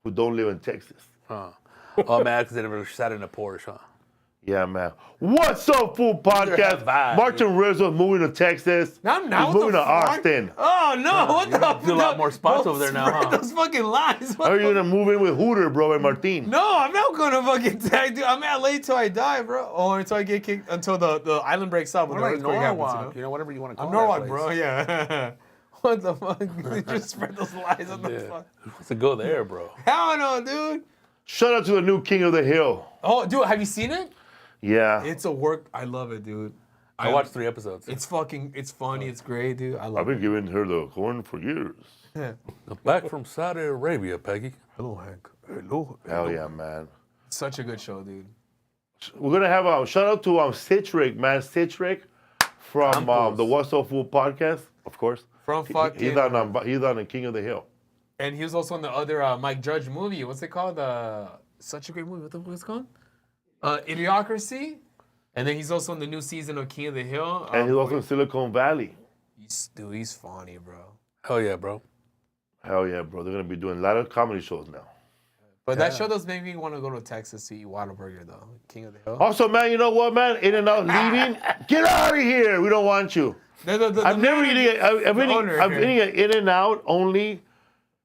Who don't live in Texas. Huh. Oh, mad because they never sat in a Porsche, huh? Yeah, man. What's up, Fool Podcast? Vibe, Martin Rizzo's moving to Texas. Now, He's moving to Austin. Oh no! What the? Do a lot more spots over there now, huh? Those fucking lies. How are you gonna move in with Hooter, bro, and Martin? No, I'm not gonna fucking tag, dude. I'm at LA till I die, bro. Or until I get kicked, until the island breaks up. What When about the earthquake happens, Norwalk? You know, whatever you want to call I'm that Norwalk, place. bro. Yeah. What the fuck? You just spread those lies on the Yeah. fuck. Who wants to go there, bro? Hell no, dude. Shout out to the new King of the Hill. Oh, dude, have you seen it? Yeah. It's a work. I love it, dude. I watched 3 episodes. It's fucking. It's funny. It's great, dude. I I've love it. been giving her the corn for years. Back from Saudi Arabia, Peggy. Hello, Hank. Hello. Hell yeah, man. Such a good show, dude. We're gonna have a shout out to Citric, man. Citric from the What's Up Fool podcast, of course. From fucking. He's on the King of the Hill. And he was also in the other Mike Judge movie. What's it called? Such a great movie. What the fuck is it called? Idiocracy. And then he's also in the new season of King of the Hill. And he's also in Silicon Valley. He's funny, bro. Hell yeah, bro. Hell yeah, bro. They're gonna be doing a lot of comedy shows now. But that show does make me want to go to Texas to eat Whataburger, though. King of the Hill. Also, man, you know what, man? In-N-Out leaving. Get out of here. We don't want you. I'm never eating. I'm eating an In-N-Out only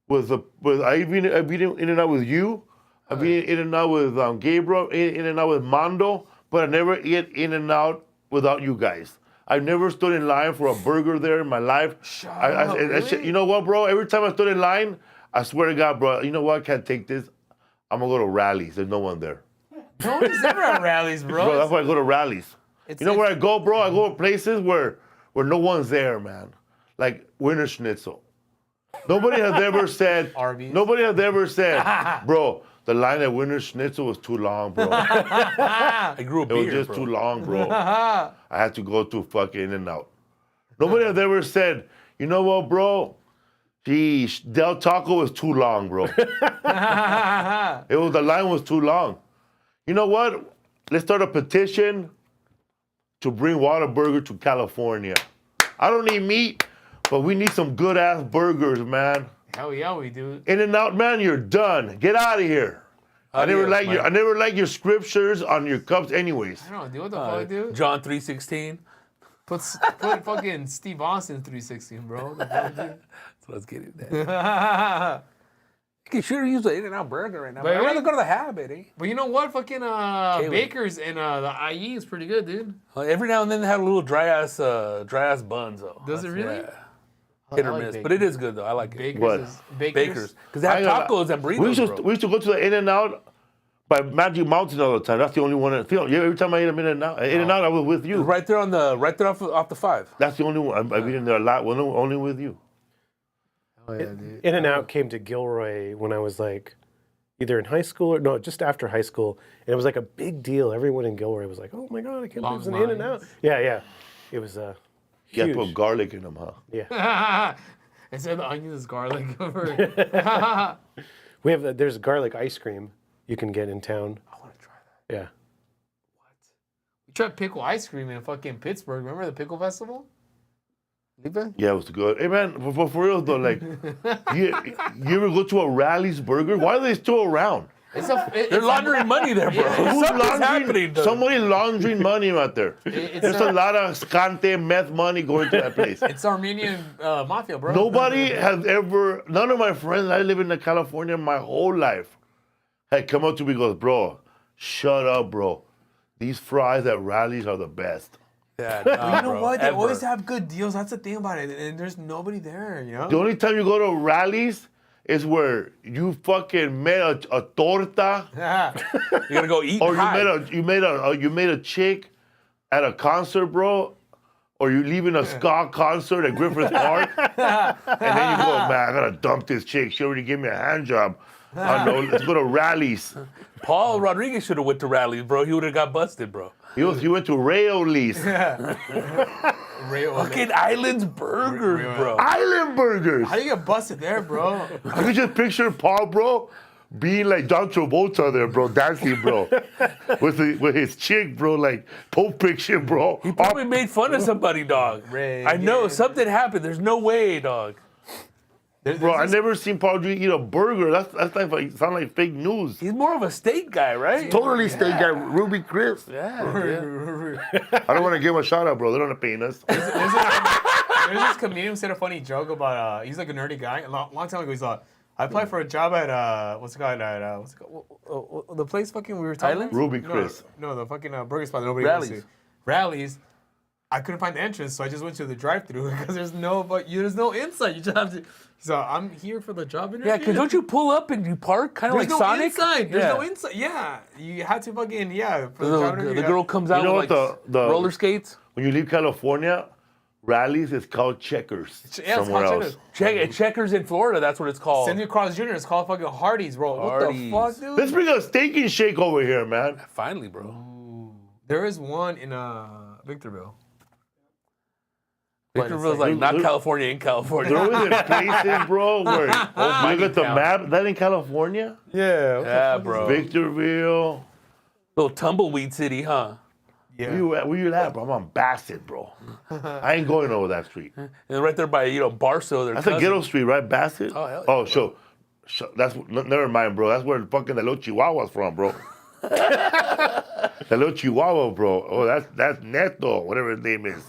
with I've eaten In-N-Out with you. I've eaten In-N-Out with Gabriel. In-N-Out with Mondo. But I never eat In-N-Out without you guys. I've never stood in line for a burger there in my life. Really? You know what, bro? Every time I stood in line, I swear to God, bro. You know what? I can't take this. I'm gonna go to rallies. There's no one there. Nobody's ever at rallies, bro. Bro, that's why I go to rallies. You know where I go, bro? I go to places where no one's there, man. Like Winter Schnitzel. Nobody has ever said. Arby's. Nobody has ever said, bro. The line at Winter Schnitzel was too long, bro. I grew a It beard, was just bro. too long, bro. I had to go to fucking In-N-Out. Nobody has ever said, you know what, bro? Geez, Del Taco was too long, bro. The line was too long. You know what? Let's start a petition to bring Whataburger to California. I don't need meat, but we need some good ass burgers, man. Hell yeah, we do. In-N-Out, man, you're done. Get out of here. I never like your scriptures on your cups, anyways. I don't know, dude. What the fuck, dude? John 3:16. Put fucking Steve Austin 316, bro. What the fuck, dude? That's what I was getting at. You should have used the In-N-Out burger right now. But I'd rather go to the Habit, eh? But you know what? Fucking Baker's and the IE is pretty good, dude. Every now and then they have a little dry ass buns, though. Does it really? Yeah. Hit or I like miss, Baker's. but it is good though. I like it. Baker's What? is Bakers, because they have tacos and burritos, We used to go to the In-N-Out by Magic Mountain all the time. That's the only one. Every time I eat In-N-Out, I was with you. Right there off the 5. That's the only one. I've eaten there a lot. Only with you. Oh, yeah, dude. In-N-Out came to Gilroy when I was like either in high school or just after high school, and it was like a big deal. Everyone in Gilroy was like, "Oh my God, I can't believe it's an In-N-Out." Yeah. It was You huge. have to put garlic in them, huh? Yeah. Instead of the onions, is garlic. We have there's garlic ice cream you can get in town. I want to try that. Yeah. We tried pickle ice cream in fucking Pittsburgh. Remember the pickle festival? Felipe? Yeah, it was good. Hey man, for real though, like, you ever go to a Rally's Burger? Why are they still around? They're laundering money there, bro. Who's Something's happening. Though. Somebody laundering money out there. There's a lot of scante meth money going to that place. It's Armenian mafia, bro. Nobody has ever, none of my friends, I live in California my whole life, had come up to me and goes, bro, shut up, bro. These fries at Rally's are the best. Yeah, You know what? They always have good deals. That's the thing about it. And there's nobody there, you know? The only time you go to Rally's is where you fucking made a torta, You're gonna go eat. or high. you made a chick at a concert, bro, or you're leaving a ska concert at Griffith Park, and then you go, man, I gotta dump this chick. She already gave me a hand job. I know. Let's go to rallies. Paul Rodriguez should have went to rallies, bro. He would have got busted, bro. He went to Rayolis. Fucking Islands Burgers, bro. Island Burgers. How do you get busted there, bro? I could just picture Paul, bro, being like John Travolta there, bro, dancing, bro, with his chick, bro, like Pulp Fiction, bro. He probably made fun of somebody, dog. I know something happened. There's no way, dog. Bro, I never seen Paul Rodriguez eat a burger. That's like sound like fake news. He's more of a steak guy, right? Totally steak guy, Ruby Chris. Yeah. I don't want to give him a shout out, bro. They don't have to pay us. There's this comedian who said a funny joke about he's like a nerdy guy. A long time ago, he's like, I applied for a job at what's it called? The place fucking we were talking Island? about? Ruby Chris. No, the fucking burger spot that nobody Rallies. goes to. Rallies. I couldn't find the entrance, so I just went to the drive-thru because there's no inside. You just have to. So I'm here for the job interview. Yeah, because don't you pull up and you park kind of like There's no Sonic? inside. There's Yeah. no inside. Yeah, you had to fucking for the job interview. The girl comes out You know with what like roller skates. When you leave California, rallies is called checkers Yeah, it's somewhere called else. Checkers in Florida, that's what it's called. Cindy Cross Jr. It's called fucking Hardee's, bro. Hardee's. What the fuck, dude? Let's bring a steak and shake over here, man. Finally, bro. There is one in Victorville. Victorville's like not California in California. They're always in places, bro, where you look at the town. map. That in California? Yeah. Yeah, bro. Victorville. Little tumbleweed city, huh? Where you at, bro? I'm on Bassett, bro. I ain't going over that street. And right there by Barstow, their That's a cousin. ghetto street, right? Bassett? Oh, hell yeah, Oh, sure. That's never mind, bro. That's where the fucking the little Chihuahua's from, bro. The little Chihuahua, bro. Oh, that's Neto, whatever his name is.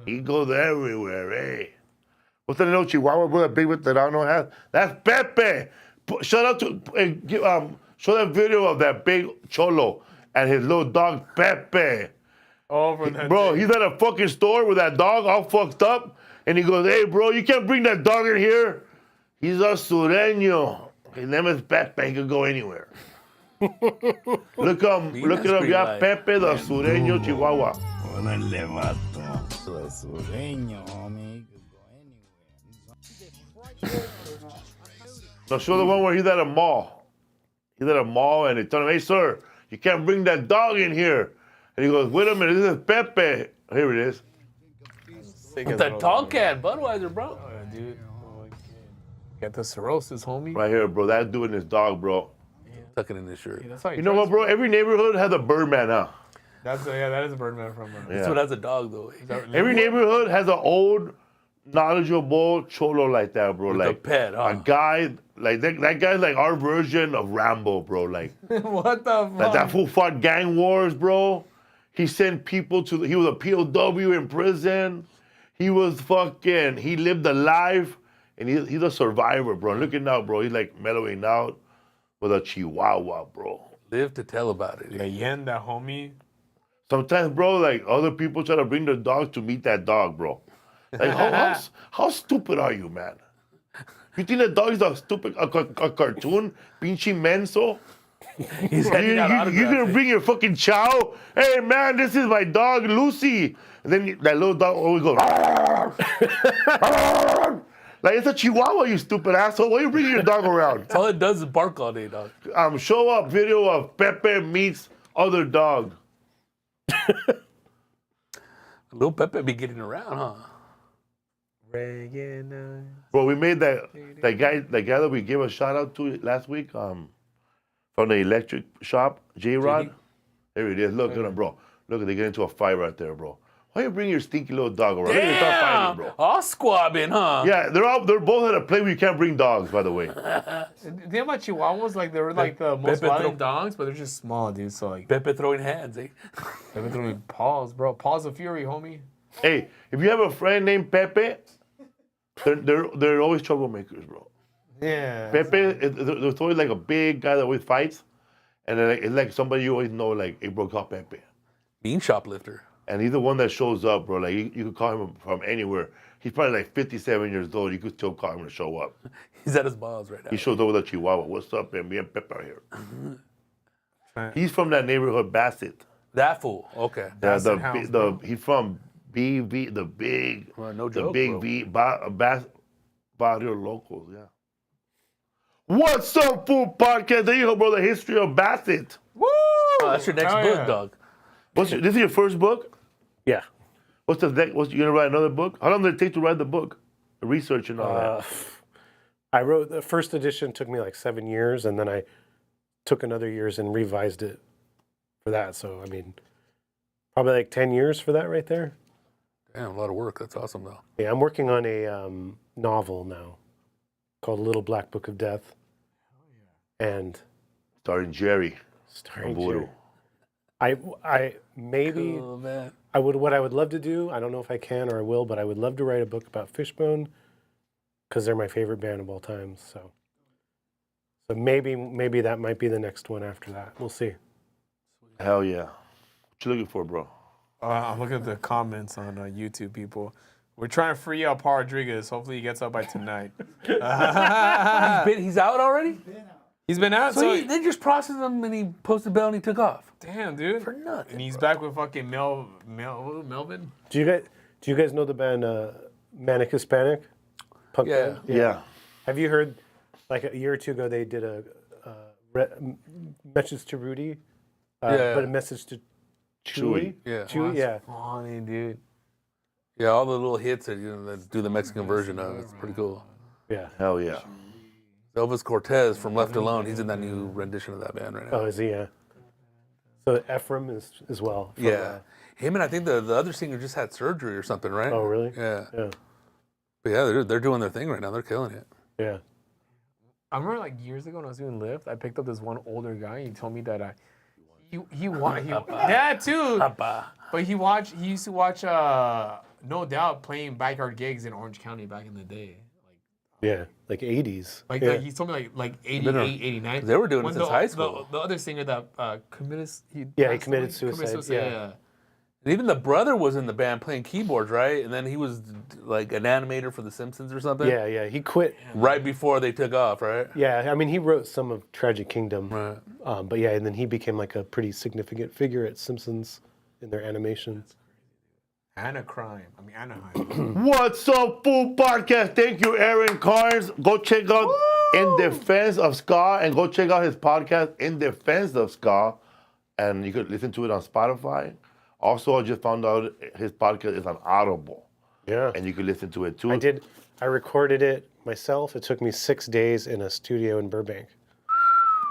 He goes everywhere, eh? What's that little Chihuahua, bro? That big one that I don't know has? That's Pepe. Shout out to show that video of that big cholo and his little dog Pepe. Oh, from that Bro, thing. he's at a fucking store with that dog all fucked up, and he goes, "Hey, bro, you can't bring that dog in here. He's a sureño. His name is Pepe. He can go anywhere." Look it up. pretty Yeah, light. Pepe the sureño Chihuahua. Órale, vato. Su sureño, homie. Now show the one where he's at a mall. He's at a mall, and they tell him, "Hey, sir, you can't bring that dog in here." And he goes, "Wait a minute, this is Pepe." Here it is. With that tall cat, Budweiser, bro. Oh, yeah, dude. Got the cirrhosis, homie. Right here, bro. That's doing his dog, bro. Tucking in this shirt. That's how You know what, bro? Every neighborhood has a Birdman, huh? That is a Birdman from. That's what has a dog, though. Every neighborhood has an old, knowledgeable cholo like that, bro. With like a pet, huh? A guy, like that guy's like our version of Rambo, bro. Like What the fuck? that fool fought gang wars, bro. He sent people he was a POW in prison. He was he lived a life, and he's a survivor, bro. Look at now, bro. He's like mellowing out with a Chihuahua, bro. Live to tell about it. Leyenda, homie. Sometimes, bro, like other people try to bring their dog to meet that dog, bro. Like, how stupid are you, man? You think that dog is a stupid a cartoon? Pinche menso? He's handing out You're gonna autographs. bring your fucking chow? Hey, man, this is my dog, Lucy. And then that little dog always goes, like, it's a Chihuahua, you stupid asshole. Why are you bringing your dog around? That's all it does is bark all day, dog. Show up video of Pepe meets other dog. Little Pepe be getting around, huh? Reggae. Bro, we made that guy that we gave a shout out to last week from the electric shop, J-Rod. There it is. Look at him, bro. Look, they get into a fight right there, bro. Why you bring your stinky little dog around? Look at they start fighting, bro. All squabbing, huh? Yeah, they're both at a place where you can't bring dogs, by the way. The thing about Chihuahuas, like, they were like the most Pepe violent dogs, but they're just small, dude. So, like, Pepe throwing hands, eh? they've been throwing paws, bro. Paws of fury, homie. Hey, if you have a friend named Pepe, they're always troublemakers, bro. Yeah. Pepe, there's always like a big guy that always fights, and then it's like somebody you always know, like, hey, bro, call Pepe. Bean shoplifter. And he's the one that shows up, bro. Like, you could call him from anywhere. He's probably like 57 years old. You could still call him to show up. He's at his balls right now. He shows up with a Chihuahua. What's up, man? Me and Pepe are here. He's from that neighborhood, Bassett. That fool. Okay. He's from BV, the big, No the joke, big bro. V, Barrio Locals, yeah. What's up, Food Podcast? There you go, bro. The history of Bassett. Woo! Oh, that's your next Hell book, yeah. dog. This is your first book? Yeah. What's the next? You gonna write another book? How long did it take to write the book? The research and all that. I wrote the first edition, took me like 7 years, and then I took another years and revised it for that. So, I mean, probably like 10 years for that right there. Damn, a lot of work. That's awesome, though. Yeah, I'm working on a novel now called Little Black Book of Death. And Starring Jerry. starring Voodoo. Jerry. I maybe Cool, man. what I would love to do, I don't know if I can or I will, but I would love to write a book about Fishbone because they're my favorite band of all time. So maybe that might be the next one after that. We'll see. Hell yeah. What you looking for, bro? I'm looking at the comments on YouTube, people. We're trying to free up Paul Rodriguez. Hopefully he gets out by tonight. He's out already? He's been out, So they just processed him and he posted bail and he took off. damn, dude. For nothing. And he's back with fucking Melvin. Do you guys know the band Manic Hispanic? Punk Yeah. band? Yeah. Have you heard, like a year or two ago, they did a message to Rudy, Yeah. but a message to Chewy. Yeah. Chewy, yeah. Funny, dude. Yeah, all the little hits that, that do the Mexican version of. It's pretty cool. Yeah. Hell yeah. Elvis Cortez from Left Alone. He's in that new rendition of that band right now. Oh, is he? Yeah. So Ephraim is as well. from, Yeah. Him and I think the other singer just had surgery or something, right? Oh, really? Yeah. Yeah. But yeah, they're doing their thing right now. They're killing it. Yeah. I remember like years ago when I was doing Lyft, I picked up this one older guy. And he told me that yeah, too. But he used to watch No Doubt playing backyard gigs in Orange County back in the day. Yeah. Like 80s. Like yeah. he told me like 88, 89. They were doing it When since high school. The other singer that committed he passed committed away? suicide, yeah. And even the brother was in the band playing keyboards, right? And then he was like an animator for The Simpsons or something. Yeah, yeah. He quit. Right before they took off, right? Yeah, I mean, he wrote some of Tragic Kingdom. Right. But yeah, and then he became like a pretty significant figure at Simpsons in their animation. Anaheim. What's up, Food Podcast? Thank you, Aaron Carnes. Go check out In Defense of Ska and go check out his podcast, In Defense of Ska. And you could listen to it on Spotify. Also, I just found out his podcast is on Audible. Yeah. And you can listen to it too. I recorded it myself. It took me 6 days in a studio in Burbank.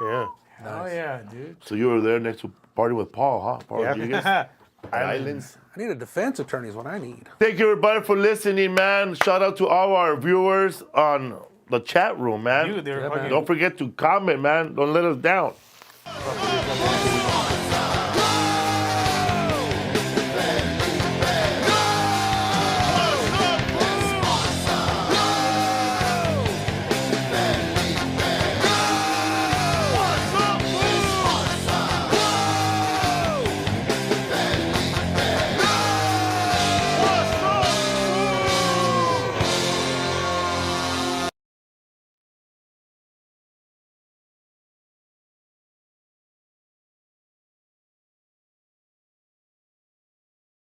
Yeah. Oh yeah, dude. So you were there next to party with Paul, huh? Paul Yeah. Rodriguez at Islands. I need a defense attorney is what I need. Thank you, everybody, for listening, man. Shout out to all our viewers on the chat room, man. Dude, they're fucking. Don't forget to comment, man. Don't let us down.